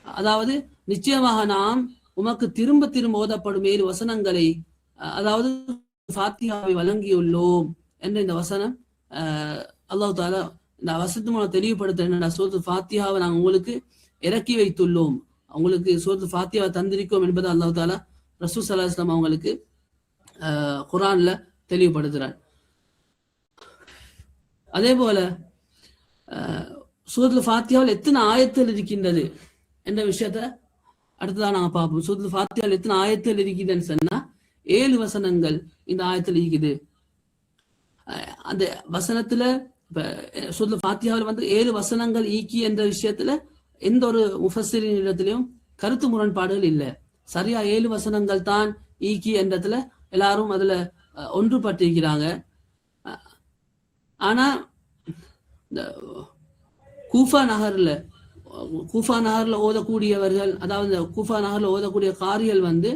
அதாவது நிச்சயமாக நாம் உமக்கு திரும்ப திரும்ப ஓதப்படும் 7 வசனங்களை, அதாவது ஃபாத்திஹாவை வழங்கியுள்ளோம் என்ற இந்த வசனம் அல்லாஹ் தாலா இந்த வசனத்து மூலம் தெளிவுபடுத்த என்னடா, சூரத்துல் ஃபாத்திஹாவை நாங்கள் உங்களுக்கு இறக்கி வைத்துள்ளோம், உங்களுக்கு சூரத்துல் ஃபாத்திஹாவை தந்திருக்கோம் என்பதை அல்லாஹ் தாலா ரசூல் ஸல்லல்லாஹு அலைஹி வஸல்லம் அவங்களுக்கு குர்ஆன்ல தெளிவுபடுத்துறார். அதே போல சூரத்துல் ஃபாத்திஹாவில் எத்தனை ஆயத்துகள் இருக்கின்றது என்ற விஷயத்த அடுத்ததான் நாங்கள் பார்ப்போம். சூரத்துல் ஃபாத்திஹாவில் எத்தனை ஆயத்துகள் இருக்குதுன்னு சொன்னா 7 வசனங்கள் இந்த ஆயத்தில் இருக்குது. அந்த வசனத்துல இப்ப சூரத்துல் ஃபாத்திஹாவில் வந்து 7 வசனங்கள் ஈக்கி என்ற விஷயத்துல எந்த ஒரு முஃபஸ்ஸிரின் இடத்திலையும் கருத்து முரண்பாடுகள் இல்லை. சரியா 7 வசனங்கள் தான் ஈக்கி என்றதுல எல்லாரும் அதுல ஒன்றுபட்டிருக்கிறாங்க. ஆனா இந்த கூஃபா நகர்ல ஓதக்கூடியவர்கள், அதாவது கூஃபா நகர்ல ஓதக்கூடிய காரிகள் வந்து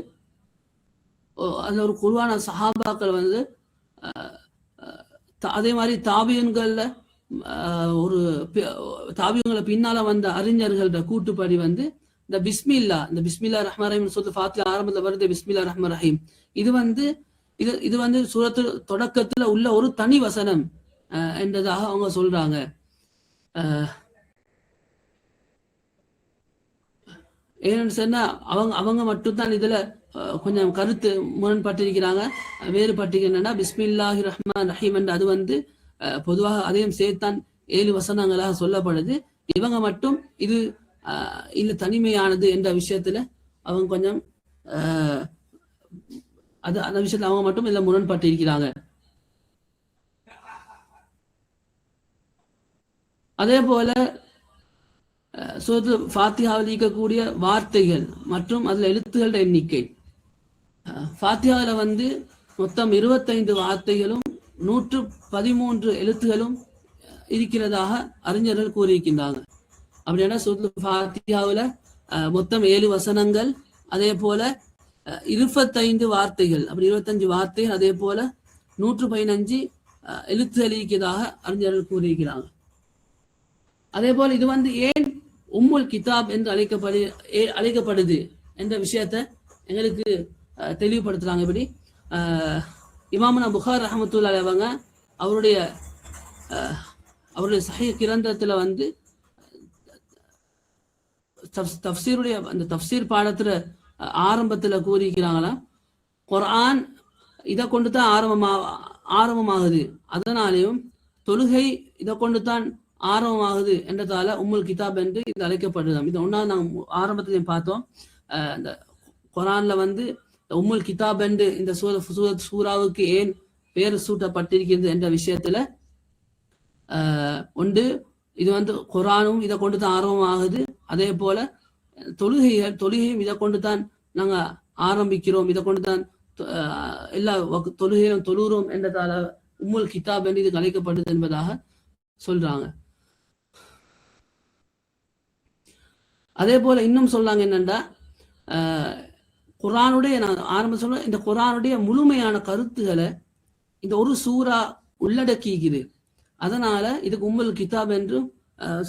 அதுல ஒரு குர்ஆன சஹாபாக்கள் வந்து அதே மாதிரி தாபியன்கள்ல ஒரு தாபியன்களை பின்னால வந்த அறிஞர்கள்ட கூட்டுப்படி வந்து இந்த பிஸ்மில்லா ரஹ்மான் ரஹீம் சூரத்துல் ஃபாத்திஹா ஆரம்பத்துல வருது பிஸ்மில்லா ரஹ்மான் ரஹீம், இது வந்து சூரத்து தொடக்கத்துல உள்ள ஒரு தனி வசனம் என்றதாக அவங்க சொல்றாங்க. ஏன்னு சொன்னா அவங்க மட்டும்தான் இதுல கொஞ்சம் கருத்து முரண்பட்டிருக்கிறாங்க, வேறுபட்டிருக்கின்றன. பிஸ்மில்லாஹி ரஹ்மான் ரஹீம் என்ற அது வந்து பொதுவாக அதையும் சேர்த்தான் 7 வசனங்களாக சொல்லப்படுது. இவங்க மட்டும் இது இல்ல தனிமையானது என்ற விஷயத்துல அவங்க கொஞ்சம் அந்த விஷயத்துல அவங்க மட்டும் இல்ல முரண்பட்டிருக்கிறாங்க. அதே போல சூரத்துல் ஃபாத்திஹாவில் இருக்கக்கூடிய வார்த்தைகள் மற்றும் அதுல எழுத்துகளோட எண்ணிக்கை, ஃபாத்திஹாவில வந்து மொத்தம் 25 வார்த்தைகளும் 113 எழுத்துகளும் இருக்கிறதாக அறிஞர்கள் கூறியிருக்கின்றாங்க. அப்படின்னா சூரத்துல் ஃபாத்திஹாவில மொத்தம் 7 வசனங்கள், அதே போல 25 வார்த்தைகள், அப்படி 25 வார்த்தைகள், அதே போல 115 எழுத்துகள் இருக்கிறதாக அறிஞர்கள் கூறியிருக்கிறாங்க. அதே போல இது வந்து ஏன் உம்முல் கிதாப் என்று அழைக்கப்படுது என்ற விஷயத்த எங்களுக்கு தெளிவுபடுத்துறாங்க. இப்படி இமாமுனா புகார் ரஹ்மத்துல்லாஹி அவங்க அவருடைய சஹீஹ் கிரந்தத்துல வந்து தஃப்சீருடைய அந்த தஃப்சீர் பாடத்துல ஆரம்பத்துல கூறிக்கிறாங்களா, குர்ஆன் இதை கொண்டு தான் ஆரம்பமாகுது, அதனாலேயும் தொழுகை இதை கொண்டு தான் ஆரம்பமாகுது என்றதால உம்முல் கிதாப் என்று இது அழைக்கப்படுது. இது ஒன்னா நாங்கள் ஆரம்பத்திலையும் பார்த்தோம். இந்த குர்ஆன்ல வந்து உம்முல் கிதாப் என்று இந்த சூராவுக்கு ஏன் பேர் சூட்டப்பட்டிருக்கிறது என்ற விஷயத்துல ஒன்று இது வந்து குர்ஆனும் இதை கொண்டு தான் ஆரம்பமாகுது, அதே போல தொழுகையும் இதை கொண்டு தான் நாங்க ஆரம்பிக்கிறோம், இதை கொண்டு தான் எல்லா தொழுகையும் தொழுகிறோம் என்றதால உம்முல் கிதாப் என்று இது அழைக்கப்படுது என்பதாக சொல்றாங்க. அதே போல இன்னும் சொல்றாங்க என்னன்னா, குர்ஆனுடைய நான் ஆரம்ப சொல்ல இந்த குர்ஆனுடைய முழுமையான கருத்துக்களை இந்த ஒரு சூரா உள்ளடக்கிக்குது, அதனால இதுக்கு உம்முல் கிதாப் என்று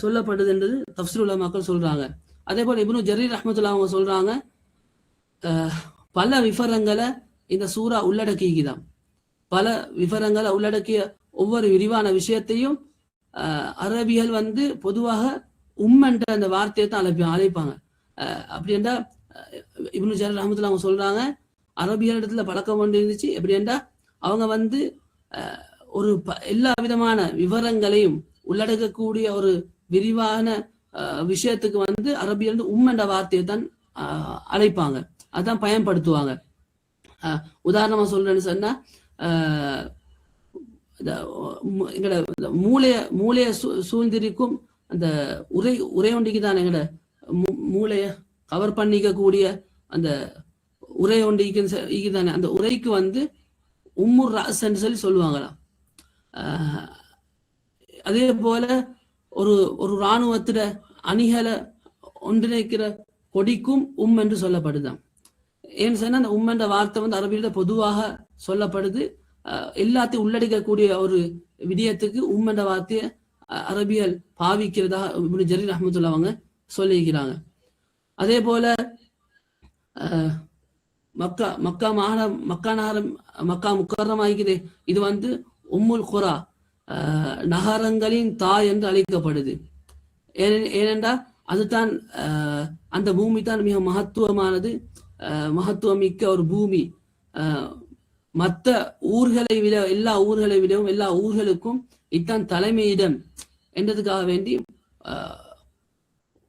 சொல்லப்படுது என்று தஃப்சீர் உலமாக்கள் சொல்றாங்க. அதே போல இப்னு ஜரீர் ரஹ்மத்துல்லாஹி அவங்க சொல்றாங்க, பல விவரங்களை இந்த சூரா உள்ளடக்கிக்குதான், பல விவரங்களை உள்ளடக்கிய ஒவ்வொரு விரிவான விஷயத்தையும் அரபிகள் வந்து பொதுவாக என்ற அந்த வார்த்தையை தான் அழைப்பாங்க. அப்படி என்றா இப்னு ஜரீர் ரஹ்மத்துல்லாஹி அவங்க சொல்றாங்க, அரபியல் இடத்துல பழக்கம் கொண்டு இருந்துச்சு. எப்படி என்றா அவங்க வந்து ஒரு எல்லா விதமான விவரங்களையும் உள்ளடக்கக்கூடிய ஒரு விரிவான விஷயத்துக்கு வந்து அரபியல் என்ற வார்த்தையை தான் அழைப்பாங்க, அதான் பயன்படுத்துவாங்க. உதாரணமா சொல்றேன்னு சொன்னா, எங்கட மூளைய சூழ்ந்திருக்கும் அந்த உரை ஒன்றிக்கு தான் எங்கட மூளைய கவர் பண்ணிக்கக்கூடிய அந்த உரை ஒன்றிக்கு தானே, அந்த உரைக்கு வந்து உம்முர் ராஸ்ன்னு சொல்லி சொல்லுவாங்களாம். அதே போல ஒரு இராணுவத்திட அணிகளை ஒன்றிணைக்கிற கொடிக்கும் என்று சொல்லப்படுதான். ஏன்னு சொன்னா அந்த என்ற வார்த்தை வந்து அரபியில பொதுவாக சொல்லப்படுது. எல்லாத்தையும் உள்ளடக்கக்கூடிய ஒரு விடயத்துக்கு என்ற வார்த்தையை அரபியல் பாவிக்கிறதா இப்னு ஜரீர் ரஹ்மத்துல்லாஹி அவங்க சொல்லியிருக்கிறாங்க. அதே போல மக்கா முக்கர்ரமாகிறது. இது வந்து உம்முல் குரா, நகரங்களின் தாய் என்று அழைக்கப்படுது. ஏனென்றால் அதுதான் அந்த பூமி தான் மிக மகத்துவமானது, மகத்துவமிக்க ஒரு பூமி. மற்ற ஊர்களை விட எல்லா ஊர்களை விடவும் எல்லா ஊர்களுக்கும் இத்தான் தலைமையிடம் என்றதுக்காக வேண்டி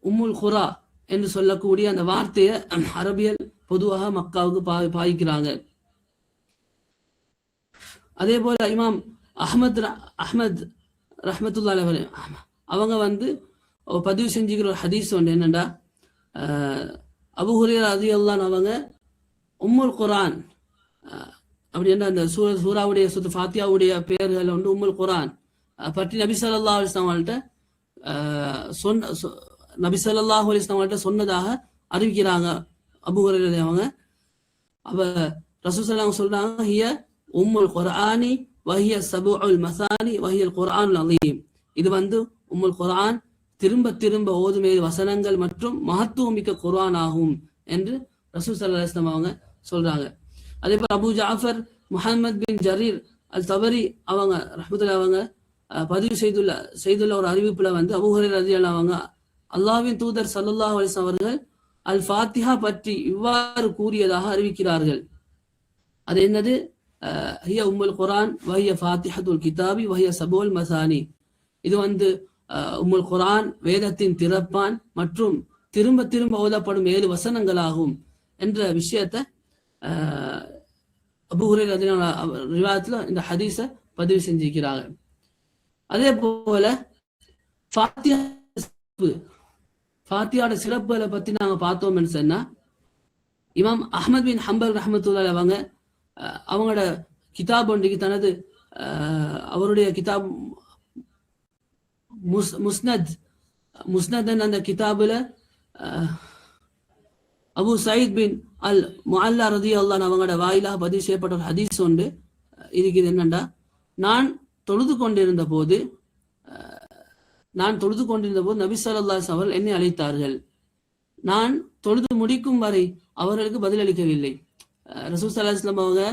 உம்முல் குரா என்று சொல்லக்கூடிய அந்த வார்த்தையை அரபியல் பொதுவாக மக்காவுக்கு பாய்க்கிறாங்க. அதே போல இமாம் அஹ்மத் ரஹ்மத்துல்லாஹி அலைஹி அவங்க வந்து பதிவு செஞ்சுக்கிற ஒரு ஹதீஸ் ஒன்று என்னண்டா, அபூ ஹுரைரா ரலியல்லாஹு அன்ஹு அவங்க உம்முல் குர்ஆன் அப்படின்னா அந்த சூராவுடைய ஃபாத்தியாவுடைய பெயர்கள் வந்து உம்முல் குர்ஆன் பற்றி நபி ஸல்லல்லாஹு அலைஹி வஸல்லம் அவங்கள்ட்ட சொன்னதாக அறிவிக்கிறாங்க. அபூ ஹுரைரா அவங்க ரசூல் ஸல்லல்லாஹு சொல்றாங்க, ஹிய உம்முல் குர்ஆனி வஹிய சபுஉல் மசானி வஹியல் குர்ஆனுல் அஸீம். இது வந்து உம்முல் குர்ஆன், திரும்ப திரும்ப ஓதுமே வசனங்கள் மற்றும் மகத்துவம் மிக்க குர்ஆன் ஆகும் என்று ரசூல் ஸல்லல்லாஹு அலைஹி வஸல்லம் அவங்க சொல்றாங்க. அதே போல அபூ ஜாஃபர் முஹம்மத் பின் ஜரீர் அல் தபரி அவங்க ரஹ்மத்துல்லாஹி அவங்க பதிவு செய்துள்ள ஒரு அறிவிப்புல வந்து அபூ ஹுரைரா ரலியல்லாஹு அவங்க அல்லாஹ்வின் தூதர் ஸல்லல்லாஹு அலைஹி வஸல்லம் அவர்கள் அல் ஃபாத்திஹா பற்றி இவ்வாறு கூறியதாக அறிவிக்கிறார்கள். அது என்னது? ஹிய உம்முல் குர்ஆன் வஹிய ஃபாத்திஹத்துல் கிதாபி வஹிய சபுல் மசானி. இது வந்து உம்முல் குர்ஆன் வேதத்தின் திறப்பான் மற்றும் திரும்ப திரும்ப ஓதப்படும் 7 வசனங்களாகும் என்ற விஷயத்தை அபூ ஹுரைரா ரிவாயத்துல இந்த ஹதீஸை பதிவு செஞ்சிருக்கிறாங்க. அதே போல ஃபாத்திஹாவோட சிறப்புகளை பத்தி நாங்க பார்த்தோம்னு சொன்னா, இமாம் அஹ்மத் பின் ஹம்பல் ரஹ்மத்துல்லாஹி அவங்க அவங்களோட கிதாப் ஒன்றைக்கு தனது அவருடைய கிதாப் முஸ்னத் அந்த கிதாபுல அபு சயீத் பின் அல் முஅல்லா ரலியல்லாஹு அன்ஹு அவங்களோட வாயிலாக பதிவு செய்யப்பட்ட ஒரு ஹதீஸ் ஒன்று இருக்குது. என்னண்டா, நான் தொழுது கொண்டிருந்த போது நபி ஸல்லல்லாஹு அலைஹி வஸல்லம் என்னை அழைத்தார்கள். நான் தொழுது முடிக்கும் வரை அவர்களுக்கு பதிலளிக்கவில்லை. ரசூல் ஸல்லல்லாஹு அலைஹி வஸல்லம் அவங்க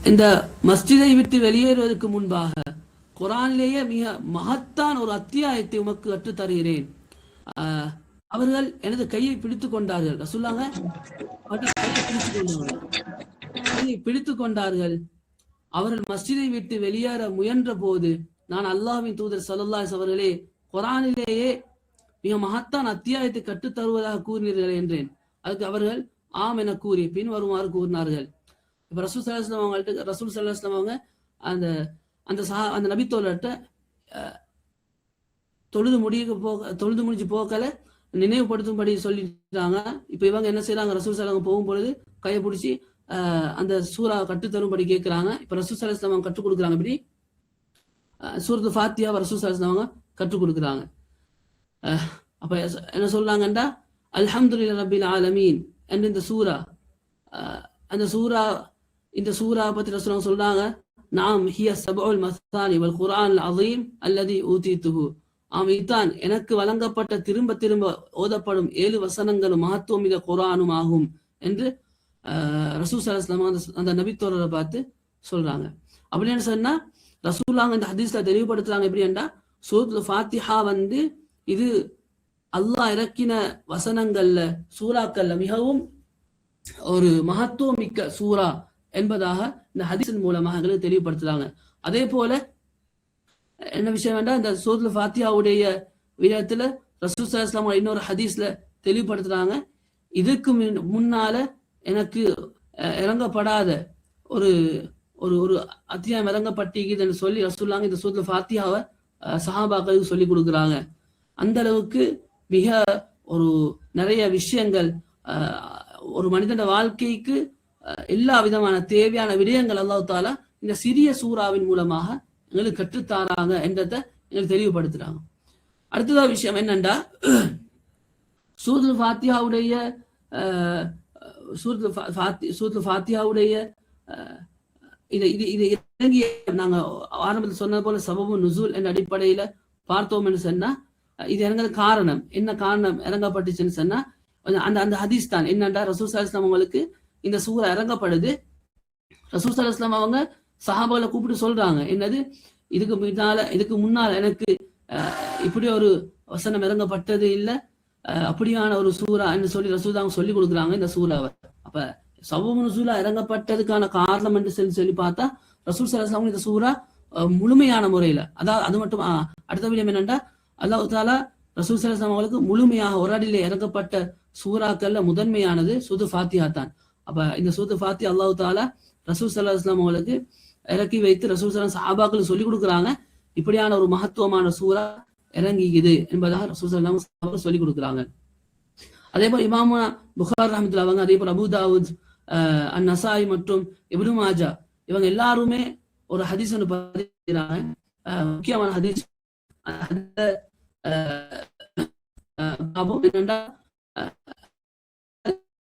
இந்த மஸ்ஜிதை விட்டு வெளியேறுவதற்கு முன்பாக குர்ஆனிலேயே மிக மகத்தான ஒரு அத்தியாயத்தை உமக்கு கற்றுத் தருகிறேன். அவர்கள் எனது கையை பிடித்து கொண்டார்கள். ரசூலுல்லாஹ் கையை பிடித்து கொண்டார்கள். அவர்கள் மஸ்ஜிதை விட்டு வெளியேற முயன்ற போது, நான் அல்லாஹ்வின் தூதர் ஸல்லல்லாஹு அலைஹி அவர்களே, குர்ஆனிலேயே மிக மகத்தான் அத்தியாயத்தை கற்றுத் தருவதாக கூறினீர்கள் என்றேன். அதுக்கு அவர்கள் ஆம் என கூறி பின் வருமாறு கூறினார்கள். இப்ப ரசூல் ஸல்லல்லாஹு அலைஹி அவங்கள்ட்ட ரசூல் ஸல்லல்லாஹு அலைஹி அவங்க அந்த அந்த அந்த நபித்தோழர்கிட்ட தொழுது முடிஞ்சு போக்கல நினைவுபடுத்தும்படி சொல்லிட்டாங்க. இப்ப இவங்க என்ன செய்யறாங்க, ரசூல் ஸல்லல்லாஹு போகும் பொழுது கையை பிடிச்சி அந்த சூரா கற்றுத்தரும்படி கேட்கிறாங்க. இப்ப ரசூல் ஸல்லல்லாஹு அலைஹி அவங்க கற்றுக் கொடுக்குறாங்க. இப்படி சூரத்துல் ஃபாத்திஹா ரசூல் ஸல்லல்லாஹு அலைஹி அவங்க கற்றுக் கொடுக்குறாங்க. அப்ப என்ன சொல்றாங்கண்டா, அல்ஹம்துலில்லாஹி ரப்பில் ஆலமீன் என்று இந்த சூரா பத்தி ரசூலுல்லாஹ் சொல்றாங்க. நாம் ஹிய சபஉல் மசானி வல் குர்ஆன் அஸீம் அல்லதி ஊதிதுஹு. இதுதான் எனக்கு வழங்கப்பட்ட திரும்ப திரும்ப ஓதப்படும் 7 வசனங்களும் மகத்துவம் மிக குர்ஆனும் ஆகும் என்று ரசூல் ஸல்லல்லாஹு அலைஹி வஸல்லம் அந்த நபித்தோழரை பார்த்து சொல்றாங்க. அப்படின்னு சொன்னா ரசூலுல்லாஹ் இந்த ஹதீஸ்ல தெளிவுபடுத்துறாங்க. எப்படின்னா, சூரத்துல் ஃபாத்திஹா இது அல்லாஹ் இறக்கின வசனங்கள்ல சூறாக்கள்ல மிகவும் ஒரு மகத்துவம் மிக்க சூரா என்பதாக இந்த ஹதீஸின் மூலமாக எங்களுக்கு தெளிவுபடுத்துறாங்க. அதே போல என்ன விஷயம் வேண்டாம், இந்த சூரத்துல் ஃபாத்திஹாவுடைய விதத்துல ரசூல் ஸல்லல்லாஹு அலைஹி வஸல்லம் இன்னொரு ஹதீஸ்ல தெளிவுபடுத்துறாங்க. இதுக்கு முன்னால எனக்கு இறங்கப்படாத ஒரு ஒரு அத்தியாயம் இறங்கப்பட்டிருக்குதுன்னு சொல்லி ரசூலுல்லாஹ் இந்த சூரத்துல் ஃபாத்திஹாவை சஹாபாக்களுக்கு சொல்லி கொடுக்குறாங்க. அந்த அளவுக்கு மிக ஒரு நிறைய விஷயங்கள் ஒரு மனிதன வாழ்க்கைக்கு எல்லா விதமான தேவையான விடயங்கள் அல்லாஹ் தஆலா இந்த சிறிய சூறாவின் மூலமாக எங்களுக்கு கற்றுத்தாராங்க என்றதை எங்களுக்கு தெளிவுபடுத்துறாங்க. அடுத்ததா விஷயம் என்னண்டா, சூரத்துல் ஃபாத்திஹாவுடைய இது இறங்கிய நாங்க ஆரம்பத்தில் சொன்னது போல சபபு நுசூல் என்ற அடிப்படையில பார்த்தோம் என்று சொன்னா, இது இறங்குற காரணம் என்ன இறங்கப்பட்டுச்சுன்னு சொன்னா, அந்த ஹதீஸ் தான் என்னண்டா, ரசூல் ஸல்லல்லாஹு அலைஹி வஸல்லம் அவங்களுக்கு இந்த சூரா இறங்கப்படுது. ரசூல் ஸல்லல்லாஹு அலைஹி வஸல்லம் அவங்க சஹாபாக்களை கூப்பிட்டு சொல்றாங்க, என்னது இதுக்கு முன்னால எனக்கு இப்படி ஒரு வசனம் இறங்கப்பட்டது இல்லை, அப்படியான ஒரு சூரா என்று சொல்லி ரசூலுல்லாஹ் சொல்லி கொடுக்குறாங்க இந்த சூறாவை. அப்ப சபபு நுசூலா இறங்கப்பட்டதுக்கான காரணம் என்று சொல்லி பார்த்தா ரசூல் ஸல்லல்லாஹு அலைஹி வஸல்லம் இந்த சூரா முழுமையான முறையில, அதாவது அது மட்டும் அடுத்த விடயம் என்னண்டா, அல்லாஹ் தஆலா ரசூல் ஸல்லல்லாஹு அலைஹி வஸல்லம் அவங்களுக்கு முழுமையாக ஒரு அடியிலே இறக்கப்பட்ட சூறாக்கள்ல முதன்மையானது சூரத்துல் ஃபாத்திஹா தான். அப்ப இந்த சூரத்துல் ஃபாத்திஹா அல்லாஹ் தஆலா ரசூல் ஸல்லல்லாஹு அலைஹி வஸல்லம் அவங்களுக்கு இறக்கி வைத்து ரசூல் ஸல்லல்லாஹு அலைஹி வஸல்லம் சஹாபாக்களுக்கு சொல்லி கொடுக்குறாங்க. இப்படியான ஒரு மகத்துவமான சூரா இறங்கிக்குது என்பதாக ரசூல் ஸல்லல்லாஹு அலைஹி வஸல்லம் சொல்லி கொடுக்குறாங்க. அதே போல இமாம் புகாரி ரஹ்மத்துல்லாஹி அவங்க, அதே போல அபூ தாவூத், அன்-நசாயி மற்றும் இப்னு மாஜா இவங்க எல்லாருமே ஒரு ஹதீஸ் ஒன்று பதிவு செய்றாங்க. முக்கியமான ஹதீஸ் என்னண்டா,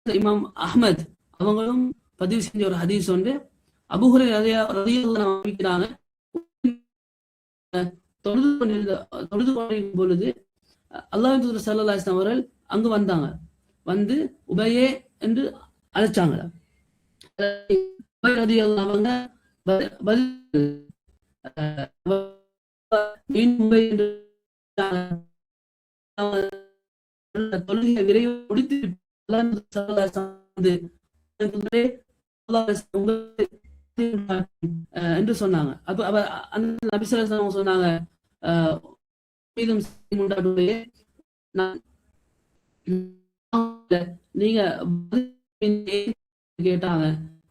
இமாம் அஹ்மத் அவங்களும் பதிவு செஞ்ச ஒரு ஹதீஸ் ஒன்று அபூ ஹுரைரா ரலியல்லாஹு அன்ஹு அறிவிக்கிறாங்க. தொழுது கொண்டிருக்கும் பொழுது அல்லாஹ்வின் தூதர் ஸல்லல்லாஹு அலைஹி வஸல்லம் அவர்கள் அங்கு வந்தாங்க. வந்து உபையே என்று அழைச்சாங்க. தொழுகை விரைவு முடித்து என்று சொன்னாங்க. அப்ப அந்த நபி ஸல்லல்லாஹு அலைஹி வஸல்லம் சொன்னாங்க, நீங்க கேட்டாங்க.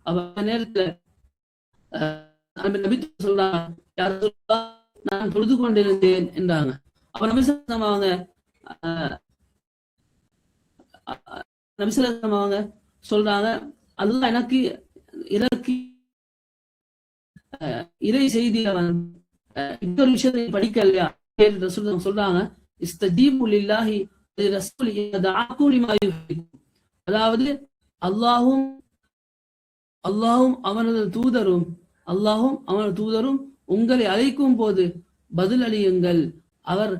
அப்ப நேரத்துல நபி சொல்றாங்க, நான் தொழுது கொண்டிருந்தேன் என்றாங்க. அப்ப நபி ஸல்லல்லாஹு அலைஹி வஸல்லம் அவங்க சொல்றாங்க, அல்லாஹ் எனக்கு இறக்கி இறை செய்தியில இன்னொரு விஷயத்தை படிக்கலையா சொல்றாங்க, இஸ்தஜீபு லில்லாஹி ரசூலிஹி தஅகு லிமா யுஹிப். அதாவது அல்லாஹ்வும் அவனது தூதரும் உங்களை அழைக்கும் போது பதில் அளியுங்கள். அவர்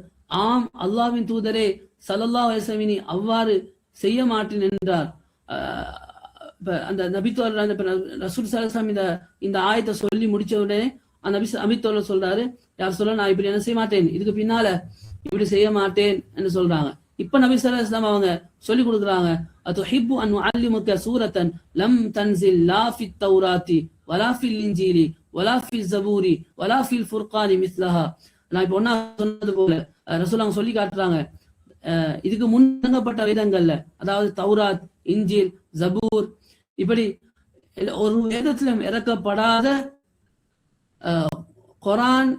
ஆம் அல்லாஹ்வின் தூதரே ஸல்லல்லாஹு அலைஹி வஸல்லம் அவ்வாறு செய்ய மாட்டேன் என்றார். அந்த நபித்தோழர் ரசூல் ஸல்லல்லாஹு அலைஹி வஸல்லம் இந்த ஆயத்தை சொல்லி முடிச்ச உடனே அந்த நபித்தோழர் சொல்றாரு, யார் சொல்ல நான் இப்படி என்ன செய்ய மாட்டேன், இதுக்கு பின்னால இப்படி செய்ய மாட்டேன் என்று சொல்றாங்க. இப்ப நபி ஸல்லல்லாஹு அலைஹி வஸல்லம் அவங்க சொல்லி கொடுக்குறாங்க, அதுஹிப்பு அன் உஅல்லிமுக சூரத்தன் லம் தன்சில் லா ஃபித் தௌராத்தி வலா ஃபில் இன்ஜீலி வலா ஃபில் ஜபூரி வலா ஃபில் ஃபுர்கானி மிஸ்லஹா. நான் இப்ப ஒன்னா சொன்னது போல ரசூலுல்லாஹ் சொல்லி காட்டுறாங்க, இதுக்கு முன்னங்கப்பட்ட வேதங்கள்ல, அதாவது தௌராத், இன்ஜீல், ஜபூர், இப்படி ஒரு வேதத்திலும் இறக்கப்படாத குர்ஆன்,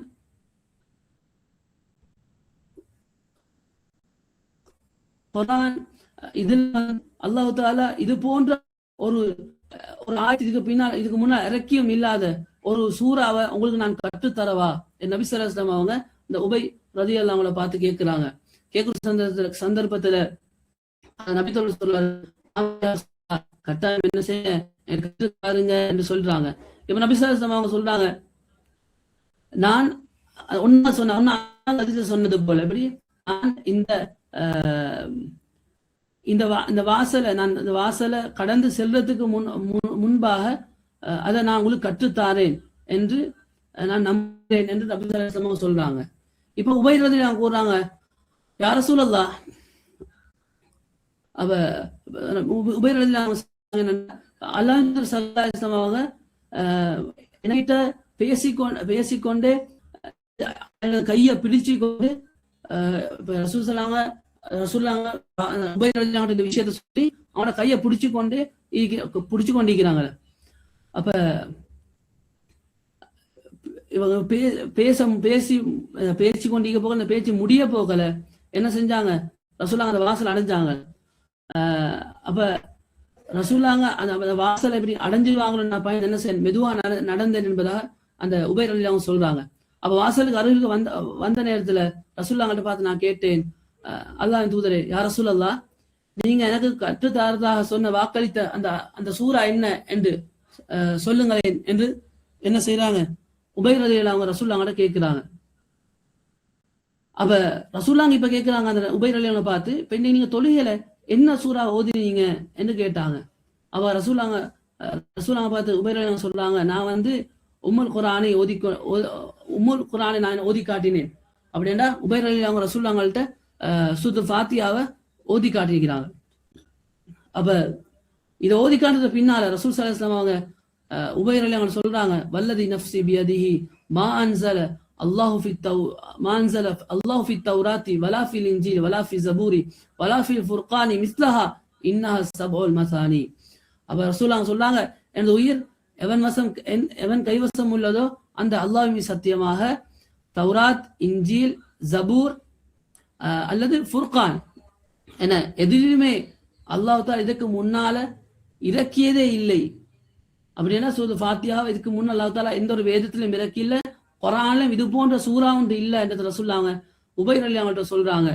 இதில் அல்லாஹ் தஆலா இது போன்ற ஒரு ஆயத்துக்கு பின்னால் இதுக்கு முன்னால் இறக்கியும் இல்லாத ஒரு சூறாவை உங்களுக்கு நான் கற்றுத்தரவா? நபி ஸல்லல்லாஹு அலைஹி வஸல்லம் அவங்க இந்த உபை ரலியல்லாஹு அன்ஹு பார்த்து கேட்கிறாங்க. கேட்கிற சந்தர்ப்பத்துல நபி சொல்றாரு, கட்டாயம் என்ன செய்ய கற்றுத்தாருங்க என்று சொல்றாங்க. இப்ப நபி ஸல்லல்லாஹு அலைஹி வஸல்லம் அவங்க சொல்றாங்க, நான் சொன்னது போல எப்படி நான் இந்த வாசலை கடந்து செல்றதுக்கு முன்பாக அதை நான் உங்களுக்கு கற்றுத்தாரேன் என்று நான் நம்புறேன் என்று நபி ஸல்லல்லாஹு அலைஹி வஸல்லம் சொல்றாங்க. இப்ப உபை ரலியல்லாஹு அன்ஹு கூறாங்க, யா ரசூலல்லாஹ், அவ உபை ரலியல்லாஹு அன்ஹு அல்லாஹ் ஸல்லல்லாஹு அலைஹி வஸல்லம் அவங்க என்கிட்ட பேசிக்கொண்டே கையை பிடிச்சு கொண்டு ரசூலுல்லாஹ் உபை ரலியல்லாஹு அன்ஹு இந்த விஷயத்தை சொல்லி அவனோட கையை பிடிச்சு கொண்டிருக்கிறாங்க. அப்ப இவங்க பேசி கொண்டிருக்க போக, அந்த பேச்சு முடிய போகல, என்ன செஞ்சாங்க, ரசூலுல்லாஹ் அந்த வாசல் அடைஞ்சாங்க. அப்ப ரசூலுல்லாஹ் அந்த வாசலை எப்படி அடைஞ்சிருவாங்கன்னு நான் பயன் என்ன செய்ய மெதுவா நடந்தேன் என்பதாக அந்த உபை ரலியல்லாஹு சொல்றாங்க. அப்ப வாசலுக்கு அருகில் வந்த நேரத்துல ரசூலுல்லாஹ்கிட்ட பார்த்து நான் கேட்டேன், அல்லாஹ்வின் தூதரே, யா ரசூலல்லாஹ், நீங்க எனக்கு கற்றுத்தரதாக சொன்ன வாக்களித்த அந்த சூரா என்ன என்று சொல்லுங்களேன் என்று என்ன செய்யறாங்க, உபை ரலியல்லாஹு அவங்க ரசூலுல்லாஹ்கிட்ட கேட்கிறாங்க. அப்ப ரசூலுல்லாஹ் இப்ப கேட்கிறாங்க அந்த உபை ரலியல்லாஹு பார்த்து, பெண்ணை நீங்க தொழுகையில என்ன சூரா ஓதினீங்க என்று கேட்டாங்க. அவ ரசூலுல்லாஹ் பார்த்து உபை ரலியல்லாஹு சொல்றாங்க, நான் உம்முல் குர்ஆனை நான் ஓதி காட்டினேன் அப்படின்னா உபை ரலியல்லாஹு அவங்க ரசூலுல்லாஹ்கிட்ட சூரத்துல் ஃபாத்திஹாவை ஓதி காட்டியிருக்கிறாங்க. அப்ப இதை ஓதி காட்டுறது பின்னால ரசூல் ஸல்லல்லாஹு அலைஹி வஸல்லம் அவங்க உபை ரலியல்லாஹு அன்ஹு சொல்றாங்க, வல்லதி நஃப்ஸி பியதிஹி மா அன்ஸல அல்லாஹு ஃபித் தௌராத்தி வலா ஃபில் இன்ஜீல் வலா ஃபில் ஜபூரி வலா ஃபில் ஃபுர்கானி மிஸ்லஹா இன்னஹா ஸபஉல் மசானி. அப்ப ரசூலுல்லாஹ் சொல்றாங்க, எனது உயிர் எவன் கைவசம் உள்ளதோ அந்த அல்லாஹ்வின் சத்தியமாக தௌராத், இன்ஜீல், ஜபூர் அல்லது ஃபுர்கான் என எதிலுமே அல்லாஹ் தஆலா இதுக்கு முன்னால இறக்கியதே இல்லை. அப்படின்னா சூரத்துல் ஃபாத்திஹா இதுக்கு முன்ன அல்லாஹ் தஆலா எந்த ஒரு வேதத்திலும் இறக்கில்ல, குர்ஆன்ல இது போன்ற சூரா ஒன்று இல்லை என்று ரசூலுல்லாஹ் உபை ரலியல்லாஹு அன்ஹு சொல்றாங்க.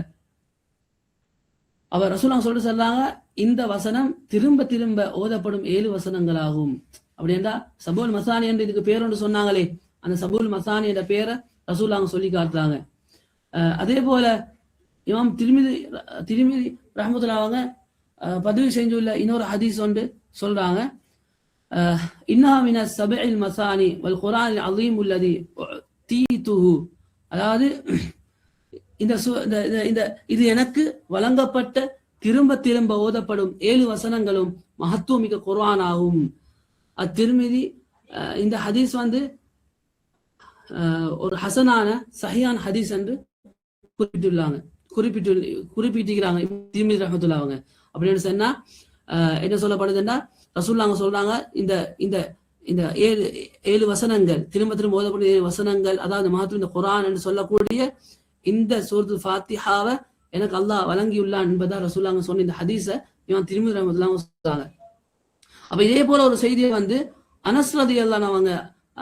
அவர் ரசூலுல்லாஹ் சொல்றாங்க, இந்த வசனம் திரும்ப திரும்ப ஓதப்படும் 7 வசனங்களாகும். அப்படின்னா சபுல் மசானி என்று இதுக்கு பேர் ஒன்று சொன்னாங்களே, அந்த சபுல் மசானி என்ற பேரை ரசூலுல்லாஹ் சொல்லி காட்டுறாங்க. அதே போல இமாம் திர்மிதி ரஹ்மத்துல்லாஹி அவங்க பதிவு செஞ்சுள்ள இன்னொரு ஹதீஸ் ஒன்று சொல்றாங்க, இன்னஹா மினஸ் சபஇல் மசானி வல் குர்ஆனில் அஸீம் அல்லதி தீதுஹு. அதாவது இது எனக்கு வழங்கப்பட்ட திரும்ப திரும்ப ஓதப்படும் 7 வசனங்களும் மகத்துவமிக்க குர்ஆன் ஆகும். அத்திருமிதி இந்த ஹதீஸ் ஒரு ஹசனான சஹியான ஹதீஸ் என்று குறிப்பிட்டிருக்கிறாங்க திர்மிதி ரஹ்மத்துல்லாஹி அவங்க. அப்படின்னு சொன்னா என்ன சொல்லப்படுதுன்னா, ரசூலுல்லாஹ் சொல்றாங்க, இந்த இந்த இந்த 7 வசனங்கள் திரும்ப திரும்ப ஓதக்கூடிய 7 வசனங்கள், அதாவது மகத்துவம் இந்த குர்ஆன் என்று சொல்லக்கூடிய இந்த சூரத்துல் ஃபாத்திஹாவை எனக்கு அல்லாஹ் வழங்கியுள்ளான் என்பதா ரசூலுல்லாஹ் சொன்ன இந்த ஹதீஸை இமாம் திர்மிதி ரஹ்மத்துல்லாஹி சொல்றாங்க. அப்ப இதே போல ஒரு செய்தியை அனஸ் ரலியல்லாஹு அன்ஹு அவங்க,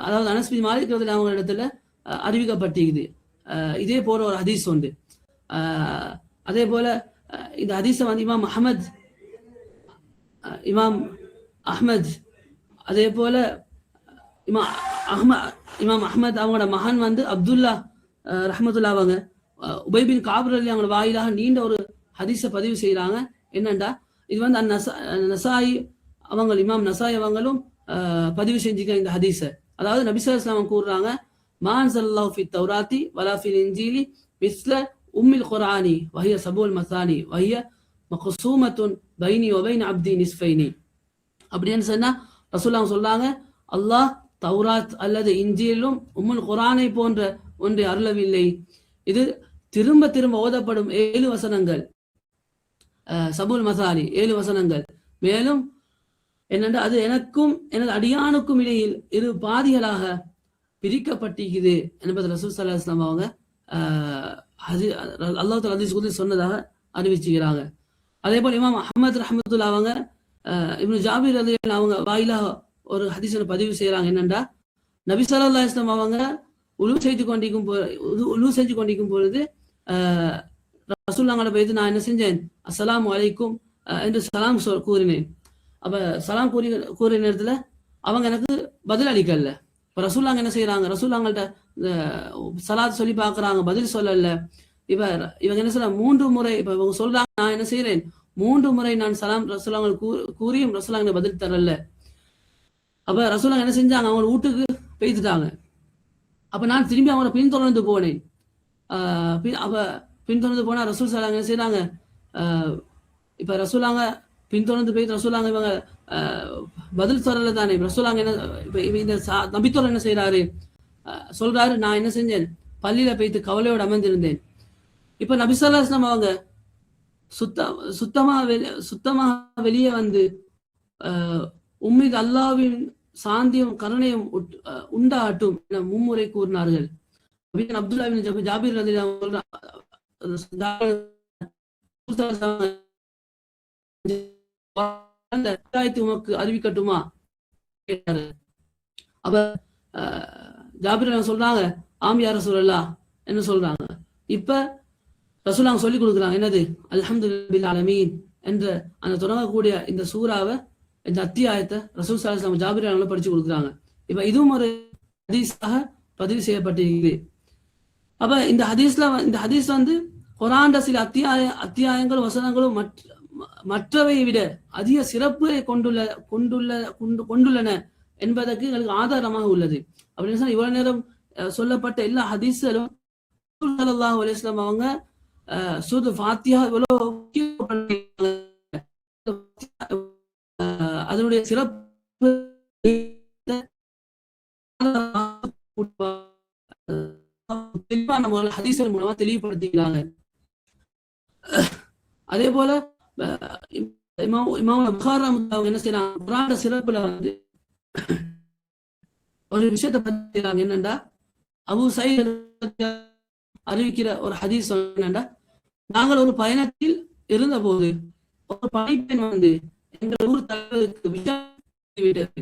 அதாவது அனஸ் பின் மாலிக் ரலியல்லாஹு அவங்க இடத்துல அறிவிக்கப்பட்டிருக்குது. இதே போல ஒரு ஹதீஸ் உண்டு. அதே போல இந்த ஹதீஸை இமாம் அஹ்மத் அதே போல இமாம் அஹ்மத் அவங்களோட மகன் அப்துல்லா ரஹ்மத்துல்லாஹி அவங்க உபை பின் கஅப் ரலியல்லாஹு அவங்களோட வாயிலாக நீண்ட ஒரு ஹதீஸை பதிவு செய்யறாங்க. என்னண்டா, இது நசாயி அவங்க, இமாம் நசாயி அவங்களும் பதிவு செஞ்சுக்க இந்த ஹதீஸை. அதாவது நபி ஸல்லல்லாஹு அலைஹி வஸல்லம் கூறுறாங்க, மா அன்ஸலல்லாஹு ஃபித் தௌராத்தி வலா ஃபில் இன்ஜீலி மிஸ்ல உம்மில் குர்ஆனி வஹிய சபுல் மசானி வஹிய மக்சூமத்துன் பைனி வபைன் அப்தி நிஸ்ஃபைனி. அப்படின்னு சொன்னா ரசூலுல்லாஹ் சொல்றாங்க, அல்லாஹ் தௌராத் அல்லது இஞ்சிலும் உம்முல் குர்ஆனை போன்ற ஒன்றை அருளவில்லை. இது திரும்ப திரும்ப ஓதப்படும் 7 வசனங்கள், சபுல் மசானி 7 வசனங்கள். மேலும் என்னென்ன அது எனக்கும் எனது அடியானுக்கும் இடையில் இரு பாதிகளாக பிரிக்கப்பட்டிருக்குது என்பது ரசூல் ஸல்லல்லாஹு அலைஹி வஸல்லம் அவங்க அல்லாஹ் தஆலா ஹதீஸ் குத்ஸி சொன்னதாக அறிவிச்சுக்கிறாங்க. அதே போல இமாம் அஹ்மத் ரஹ்மத்துல்லாஹ் அவங்க இப்னு ஜாபிர் ரலியல்லாஹு அவங்க வாயிலாக ஒரு ஹதீஸை பதிவு செய்யறாங்க. என்னண்டா, நபி ஸல்லல்லாஹு அலைஹி வஸல்லம் அவங்க உலு செஞ்சு கொண்டிருக்கும் பொழுது ரசூலுல்லாஹ்விடம் போய் நான் என்ன செஞ்சேன், அஸ்ஸலாமு அலைக்கும் என்று சலாம் கூறினேன். அப்ப சலாம் கூறிய நேரத்துல அவங்க எனக்கு பதில் அளிக்கல. இப்ப ரசூலுல்லாஹ் என்ன செய்யறாங்க, ரசூலுல்லாஹ்கிட்ட சலாத் சொல்லி பாக்குறாங்க, பதில் சொல்லல. இவங்க என்ன சொல்ல 3 முறை இப்ப இவங்க சொல்றாங்க, நான் என்ன செய்யறேன் 3 முறை நான் சலாம் ரசூலுல்லாஹ் கூறியும் ரசூலுல்லாஹ் பதில் தரல. அப்ப ரசூலுல்லாஹ் என்ன செஞ்சாங்க, அவங்க வீட்டுக்கு போய்த்துட்டாங்க. அப்ப நான் திரும்பி அவங்கள பின்தொடர்ந்து போனேன். அப்ப பின்தொடர்ந்து போனா ரசூல் ஸல்லல்லாஹு என்ன செய்யறாங்க, இப்ப ரசூலுல்லாஹ் பின்தொடர்ந்து போய் ரசூலுல்லாஹ் இவங்க பதில் சொல்லல தானே. ரசூலுல்லாஹ் என்ன இந்த நபித்தோர் என்ன செய்யறாரு, சொல்றாரு, நான் என்ன செஞ்சேன், பள்ளியில போய்த்து கவலையோடு அமர்ந்திருந்தேன். இப்ப நபி ஸல்லல்லாஹு அலைஹி வஸல்லம் அவங்க சுத்தமா வெளியே வந்து உம்மீது அல்லாஹ்வின் சாந்தியும் கருணையும் உண்டாகட்டும் என மும்முறை கூறினார்கள். அப்துல்லா பின் ஜாபிர் ரலியல்லாஹு உமக்கு அறிவிக்கட்டுமா கேட்டாரு. அப்ப ஜாபிர் சொல்றாங்க, ஆம் யா ரசூலல்லாஹ் என்ன சொல்றாங்க. இப்ப ரசூலுல்லாஹ் சொல்லி கொடுக்குறாங்க, என்னது, அல்ஹம்துலில்லாஹில் ஆலமீன் என்ற அந்த தொடங்கக்கூடிய இந்த சூறாவை, இந்த அத்தியாயத்தை ரசூல் ஸல்லல்லாஹு அலைஹி வஸல்லம் ஜாபிர் அவங்களை படிச்சு கொடுக்குறாங்க. இப்ப இதுவும் ஒரு ஹதீஸாக பதிவு செய்யப்பட்டிருக்குது. அப்ப இந்த ஹதீஸ் வந்து குர்ஆன்ல சில அத்தியாயங்களும் வசனங்களும் மற்றவை விட அதிக சிறப்பை கொண்டுள்ளன என்பதற்கு எங்களுக்கு ஆதாரமாக உள்ளது. அப்படின்னு சொன்னா இவ்வளவு நேரம் சொல்லப்பட்ட எல்லா ஹதீஸ்களும் ஸல்லல்லாஹு அலைஹி வஸல்லம் அவங்க சூரா ஃபாத்திஹா இவ்வளவு அதனுடைய சிறப்பு தெளிவான முறையில் ஹதீஸ்கள் மூலமா தெளிவுபடுத்திக்கிறாங்க. அதே போல இமாம் புகாரி அவங்க என்ன செய்யறாங்க, குர்ஆன் சிறப்புல வந்து ஒரு விஷயத்தை பத்தி என்னண்டா, அபூ சயீத் அறிவிக்கிற ஒரு ஹதீஸ் என்னண்டா, நாங்கள் ஒரு பயணத்தில் இருந்த போது ஒரு பணிப்பெண் வந்து எங்கள் ஊர் தலைவருக்கு விட்டது.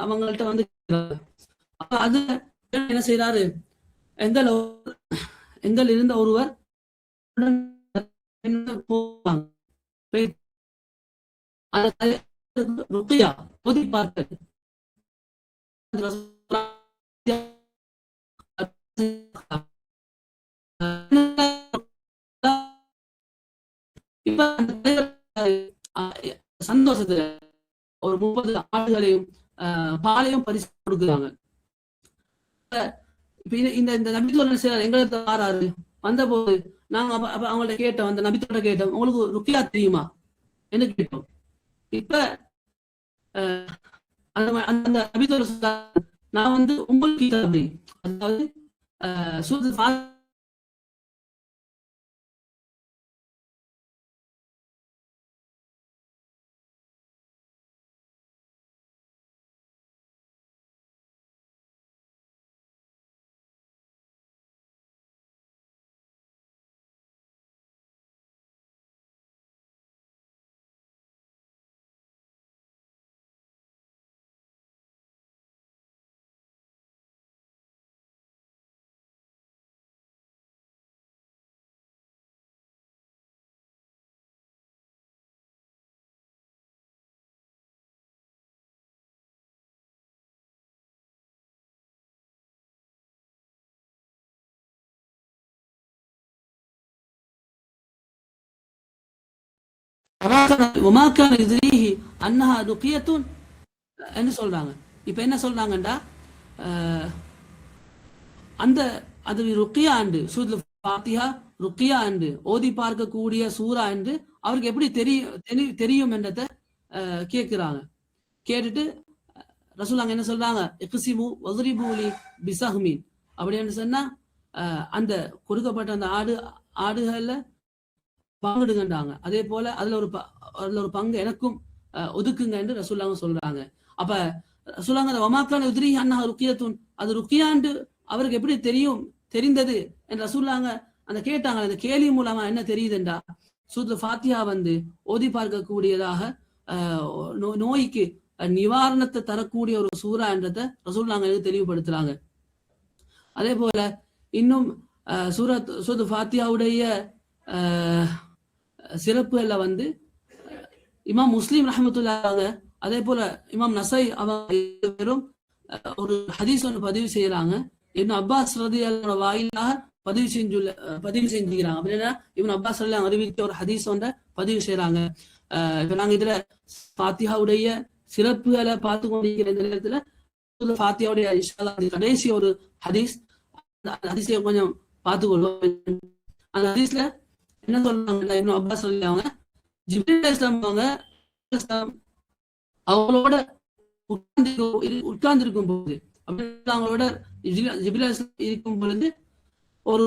அவங்கள்ட்ட வந்து அது என்ன செய்யறாரு, எங்கள் இருந்த ஒருவர் சந்தோஷத்துல ஒரு 30 ஆடுகளையும் பாலையும் பரிசு கொடுக்குறாங்க. இந்த நபித்தோட செய்யறாரு, எங்களுக்கு வாராரு வந்த போது நாங்க அவங்கள்ட்ட கேட்டோம், அந்த நபித்தோட கேட்டோம், உங்களுக்கு ருக்கியா தெரியுமா என்ன கேட்டோம். இப்ப அந்த நபித்தோட நான் வந்து உங்களுக்கு அதாவது ஒமாக்கான இதுரீஹி அன்னஹா ருக்கியத்துன் என்று சொல்றாங்க. இப்ப என்ன சொல்றாங்கண்டா அந்த அது ருக்கியா என்று சூரத்துல் ஃபாத்திஹா ருக்கியா என்று ஓதி பார்க்கக்கூடிய சூரா என்று அவருக்கு எப்படி தெரியும் என்றதை கேட்கிறாங்க. கேட்டுட்டு ரசூலுல்லாஹ் என்ன சொல்றாங்க, இக்ஸிமு வஸ்ரிபூலி பிஸஹ்மின் அப்படின்னு சொன்னா அந்த கொடுக்கப்பட்ட அந்த ஆடுகள்ல பங்கிடுங்கன்றாங்க. அதே போல அதுல ஒரு பங்கு எனக்கும் ஒதுக்குங்க என்று ரசூலுல்லாஹ் சொல்றாங்க. அப்ப ரசூலுல்லாஹ் அந்த வமாக்கான உத்ரி அன்னஹா ருக்கியத்துன் அது ருக்கியாண்டு அவருக்கு எப்படி தெரிந்தது என்று ரசூலுல்லாஹ் அந்த கேட்டாங்க. அந்த கேள்வி மூலமா என்ன தெரியுதுண்டா சூரத்துல் ஃபாத்திஹா ஓதி பார்க்கக்கூடியதாக நோய்க்கு நிவாரணத்தை தரக்கூடிய ஒரு சூரா என்றதை ரசூலுல்லாஹ் தெளிவுபடுத்துறாங்க. அதே போல இன்னும் சூரத்துல் ஃபாத்திஹாவுடைய சிறப்புகள்ல இமாம் முஸ்லிம் ரஹ்மத்துல்லாஹி அதே போல இமாம் நசை அவங்க ஒரு ஹதீஸ் ஒன்று பதிவு செய்யறாங்க. இப்னு அப்பாஸ் ரலியல்லாஹு வாயிலாக பதிவு செஞ்சுக்கிறாங்க. அப்படின்னா இப்னு அப்பாஸ் ரலியல்லாஹு அறிவித்த ஒரு ஹதீஸ் ஒன்றை பதிவு செய்யறாங்க. இப்ப நாங்க இதுல ஃபாத்திஹாவுடைய சிறப்புகளை பார்த்து கொண்டிருக்கிற இந்த நேரத்துல ஃபாத்திஹாவுடைய கடைசி ஒரு ஹதீஸ், ஹதீஸை கொஞ்சம் பார்த்துக்கொள்வோம். அந்த ஹதீஸ்ல என்ன சொல்றாங்க, இப்னு அப்பாஸ் ரலியல்லாஹு ஜிப்ரீல் அலைஹிஸ்ஸலாம் அவங்களோட உட்கார்ந்திருக்கும் போது அவங்களோட ஜிப்ரீல் அலைஹிஸ்ஸலாம் இருக்கும் பொழுது ஒரு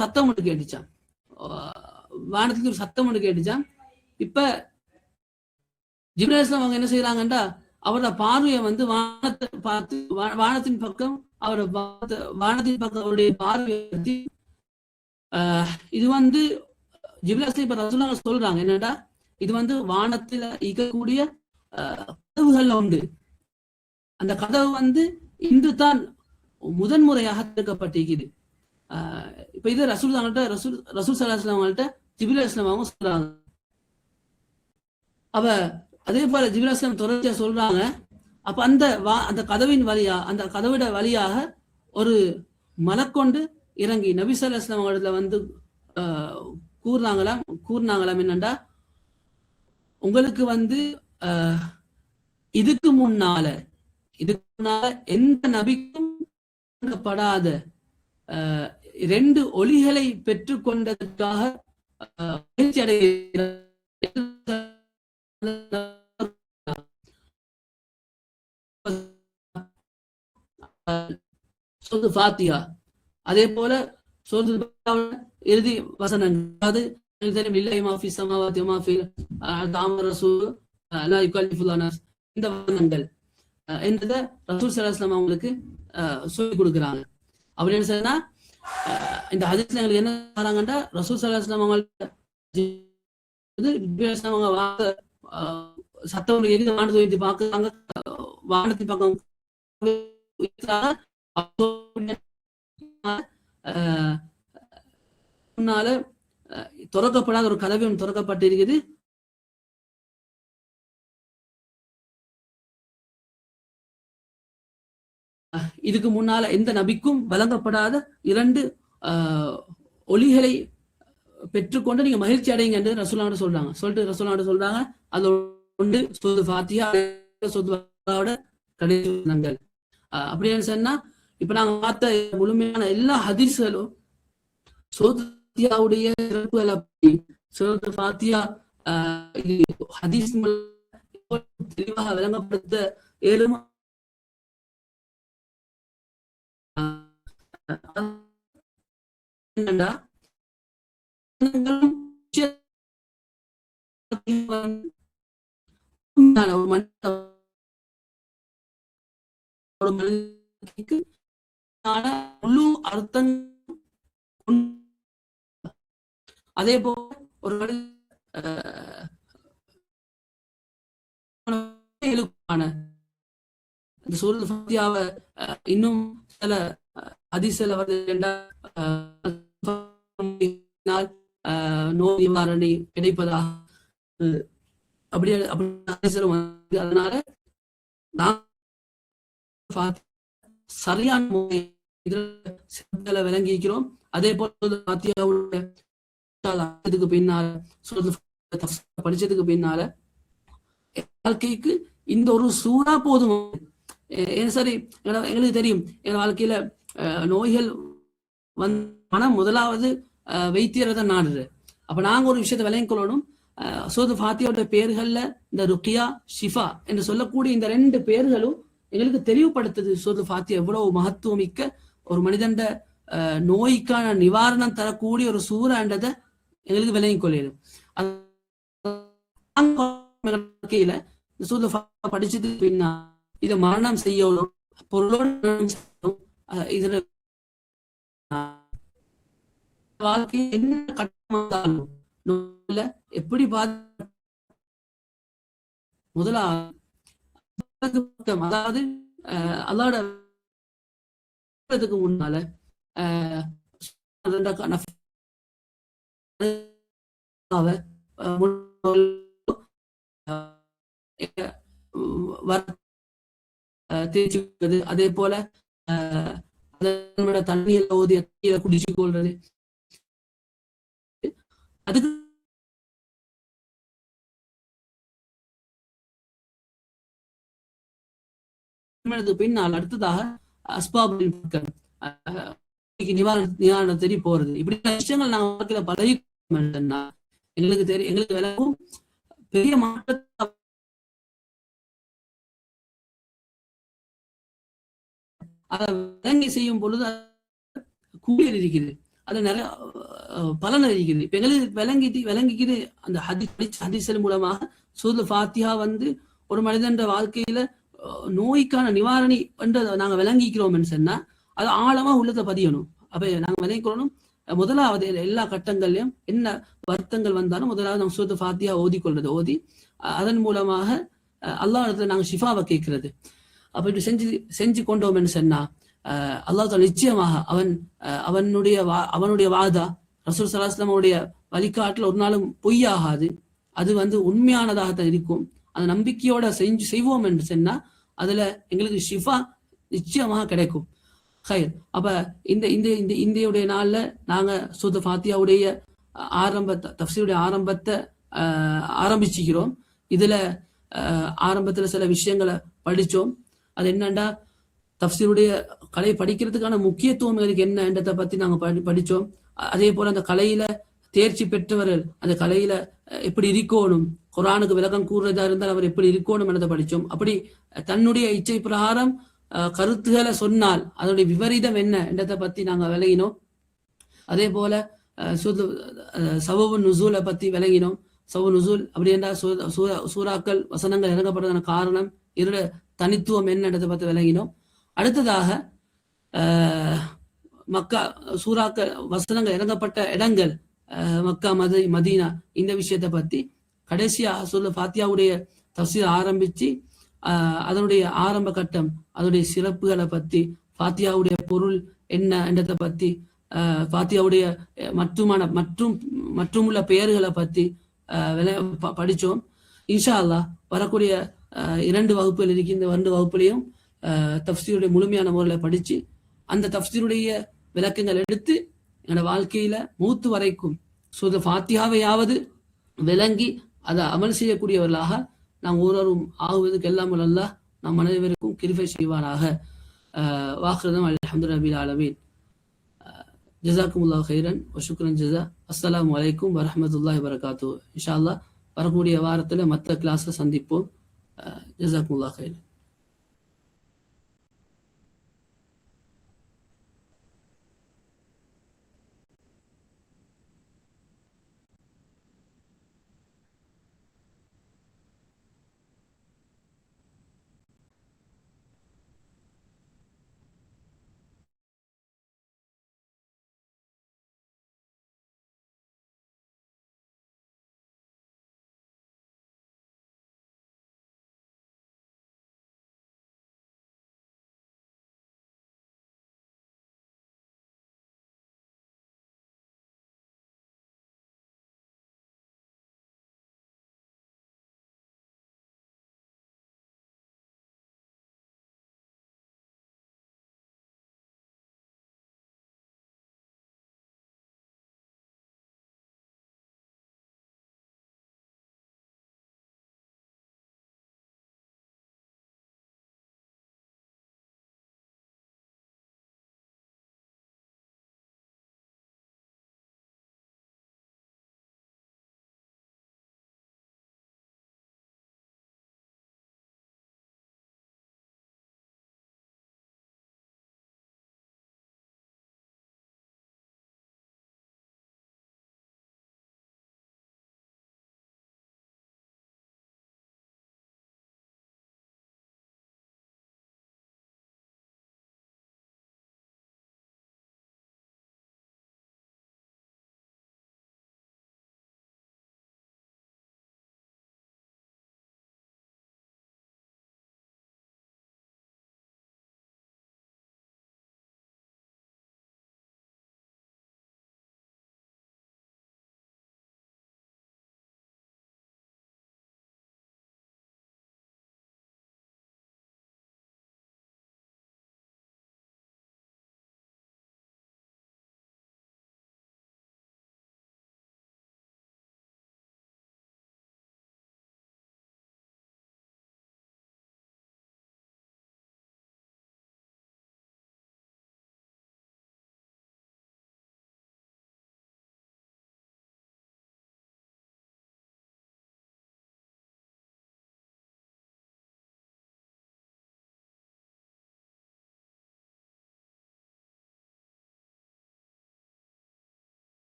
சத்தம் ஒன்று கேட்டுச்சான், வானத்துக்கு ஒரு சத்தம் ஒன்று கேட்டுச்சான். இப்ப ஜிப்ரீல் அலைஹிஸ்ஸலாம் அவங்க என்ன செய்யறாங்கன்றா அவரோட பார்வையை வானத்தை பார்த்து வானத்தின் பக்கம் அவருடைய பார்வையை இது ஜிப்ரீல் அலைஹிஸ்ஸலாம் இப்ப ரசூலுல்லாஹ் சொல்றாங்க என்னடா இது வானத்துல இருக்கக்கூடிய கதவுகள் உண்டு. அந்த கதவு இன்று தான் முதன்முறையாக திறக்கப்பட்டிருக்குது. இப்ப இது ரசூல் ஸல்லல்லாஹு அலைஹி வஸல்லம் ஜிப்ரீல் அலைஹிஸ்ஸலாம் அவங்க சொல்றாங்க. அவ அதே போல ஜிப்ரீல் அலைஹிஸ்ஸலாம் தொடர்ச்சியா சொல்றாங்க. அப்ப அந்த கதவின் வழியா அந்த கதவிட வழியாக ஒரு மலக்கொண்டு இறங்கி நபி ஸல்லல்லாஹு அலைஹி வஸல்லம் அவர்களை கூறினாங்களாம் என்னண்டா உங்களுக்கு இதுக்கு முன்னால எந்த நபிக்கும் படாத 2 ஒளிகளை பெற்றுக் கொண்டதற்காக மகிழ்ச்சி அடைகிறார். ஃபாத்திஹா அதே போல இறுதி வசனங்கள் இந்த வசனங்கள் என்றதை ரசூல் ஸல்லல்லாஹு அலைஹி வஸல்லம் அவங்களுக்கு சொல்லிக் கொடுக்குறாங்க. அப்படின்னு சொன்னா இந்த ஹதீஸ்ல எங்களுக்கு என்ன சொல்றாங்கன்னா ரசூல் ஸல்லல்லாஹு அலைஹி வஸல்லம் அவங்க சத்தம் எங்க வானத்தை உயர்த்தி பார்க்கறாங்க, வானத்தின் பக்கம் முன்னால திறக்கப்படாத ஒரு கதவு திறக்கப்பட்டிருக்குது. இதுக்கு முன்னால எந்த நபிக்கும் வழங்கப்படாத 2 ஒளிகளை பெற்றுக்கொண்டு நீங்க மகிழ்ச்சி அடைங்க என்று ரசூலுல்லாஹ் சொல்றாங்க. அது ஒன்று சூரத்துல் ஃபாத்திஹா, சூரத்துல் கடைசி அப்படின்னு சொன்னா இப்ப நாங்க பார்த்த முழுமையான எல்லா ஹதீஸ்களும் சூரத்துல் ஃபாத்திஹாவுடைய சிறப்புகளை பற்றி சூரத்துல் ஃபாத்திஹா ஹதீஸ் தெளிவாக விளங்கப்படுத்த ஏழும் என்னண்டா முழு அர்த்தம் அதே போல ஒரு சூரத்துல் ஃபாத்திஹாவை இன்னும் சில ஹதீஸ்ல நோய் நிவாரணை கிடைப்பதா அதனால சரியான முறையில விளங்கிக்கிறோம். அதே போல ஃபாத்திஹாவுடைய பின்னால் படிச்சதுக்கு பின்னால வாழ்க்கைக்கு இந்த ஒரு சூறா போதும். சரி, எங்களுக்கு தெரியும் எங்க வாழ்க்கையில நோய்கள் மனம் முதலாவது வைத்தியரை தான் நாடுது. அப்ப நாங்க ஒரு விஷயத்தை விளங்கிக் கொள்ளணும். சூரத்துல் ஃபாத்திஹாவோட பேர்கள்ல இந்த ருக்கியா, ஷிஃபா என்று சொல்லக்கூடிய இந்த 2 பேர்களும் எங்களுக்கு தெளிவுபடுத்துது சூரத்துல் ஃபாத்திஹா எவ்வளவு மகத்துவமிக்க ஒரு மனிதண்ட நோய்க்கான நிவாரணம் தரக்கூடிய ஒரு சூறான்றதை எங்களுக்கு விளங்கிக் கொள்ளும். சூரத்துல் ஃபாத்திஹா படிச்சது பின்னா இதை மரணம் செய்யணும், பொருளோட இதுல வாழ்க்கை என்ன கட்டமாலும் எப்படி முதலாவது அதாவது அல்லாஹ்வுடைய முன்னால தேய்ச்சி, அதே போல தண்ணீர் ஓதி குடிச்சு கொள்றது, அதுக்கு பின்னால் அடுத்ததாக அஸ்பாபுல் நிவாரணம் தெரிய போறது. இப்படி விஷயங்கள் நாங்க வாழ்க்கையில பழகி எங்களுக்கு தெரியும், எங்களுக்கு விளக்கும் பெரிய மாற்றத்தை அதை விளங்கி செய்யும் பொழுது கூலியல் இருக்குது, அது நிறைய பலன் இருக்குது. இப்ப எங்களுக்கு விளங்கிக்குது அந்த ஹதீஸ்கள் மூலமாக சூரத்துல் ஃபாத்திஹா ஒரு மனிதன் வாழ்க்கையில நோய்க்கான நிவாரணி என்றதை நாங்க விளங்கிக்கிறோம்னு சொன்னா அது ஆழமா உள்ளத்தை பதியணும். அப்ப நாங்க விளங்கிக்கொள்ளணும். முதலாவது எல்லா கட்டங்கள்லயும் என்ன வருத்தங்கள் வந்தாலும் முதலாவது நம்ம சூரத்துல் ஃபாத்திஹா ஓதி அதன் மூலமாக அல்லாஹ் இடத்துல நாங்க ஷிஃபாவை கேட்கிறது. அப்ப இப்படி செஞ்சு கொண்டோம்னு சொன்னா அல்லாஹ் தாலா நிச்சயமாக அவனுடைய வாதா ரசூல் ஸல்லல்லாஹு அலைஹி வஸல்லம் வழிகாட்டுல ஒரு நாளும் பொய்யாகாது. அது உண்மையானதாகத்தான் இருக்கும். அந்த நம்பிக்கையோட செய்வோம் என்று சொன்னா அதுல எங்களுக்கு ஷிஃபா நிச்சயமாக கிடைக்கும். ஹைர். அப்ப இந்த நாள்ல நாங்க சூரத்துல் ஃபாத்திஹாவுடைய தஃப்சீருடைய ஆரம்பத்தை ஆரம்பிச்சுக்கிறோம். இதுல ஆரம்பத்துல சில விஷயங்களை படிச்சோம். அது என்னண்டா தஃப்சீருடைய கலை படிக்கிறதுக்கான முக்கியத்துவம் இதுக்கு என்னன்றதை பத்தி நாங்க படிச்சோம். அதே போல அந்த கலையில தேர்ச்சி பெற்றவர்கள் அந்த கலையில எப்படி இருக்கணும், குர்ஆனுக்கு விளக்கம் கூறுறதா இருந்தால் அவர் எப்படி இருக்கணும் என்றதை படிச்சோம். அப்படி தன்னுடைய இச்சை பிரகாரம் கருத்துக்களை சொன்னால் அதனுடைய விபரீதம் என்ன என்றதை பத்தி நாங்க விளங்கினோம். அதே போல சபபு நுசூலை பத்தி விளங்கினோம். சபபு நுசூல் அப்படி என்றால் சூறாக்கள் வசனங்கள் இறங்கப்படுறதான காரணம், இதோட தனித்துவம் என்னன்றதை பத்தி விளங்கினோம். அடுத்ததாக மக்கா சூறாக்கள் வசனங்கள் இறங்கப்பட்ட இடங்கள், மக்கா, மதீனா, இந்த விஷயத்தை பத்தி கடைசியா சூரத்துல் ஃபாத்திஹாவுடைய தஃப்சீர் ஆரம்பிச்சு அதனுடைய ஆரம்ப கட்டம், அதனுடைய சிறப்புகளை பத்தி, ஃபாத்திஹாவுடைய பொருள் என்ன என்றதை பத்தி, ஃபாத்திஹாவுடைய மற்றும் உள்ள பெயர்களை பத்தி படிச்சோம். இன்ஷா அல்லாஹ் வரக்கூடிய 2 வகுப்புகள் இருக்கு. இந்த 2 வகுப்புலையும் தஃப்சீருடைய முழுமையான முறையில் படிச்சு அந்த தஃப்சீருடைய விளக்கங்கள் எடுத்து என்னோட வாழ்க்கையில மூத்து வரைக்கும் சூரத்துல் ஃபாத்திஹாவையாவது விளங்கி அதை அமல் செய்யக்கூடியவர்களாக நாம் ஒருவரும் ஆகுவதற்கு எல்லாம் அல்லாஹ் நம் அனைவருக்கும் கிருபை செய்வாராக. வாஹிருதம் அல்ஹம்துலில்லாஹி ரப்பில் ஆலமீன். ஜஸாக்குமுல்லாஹு கைரன் வ ஷுக்ரன் ஜஸா. அஸ்ஸலாமு அலைக்கும் வரஹ்மத்துல்லாஹி வபரகாத்துஹு. இன்ஷா அல்லாஹ் வரக்கூடிய வாரத்துல மற்ற கிளாஸ்ல சந்திப்போம். ஜஸாக்குமுல்லாஹு கைரன்.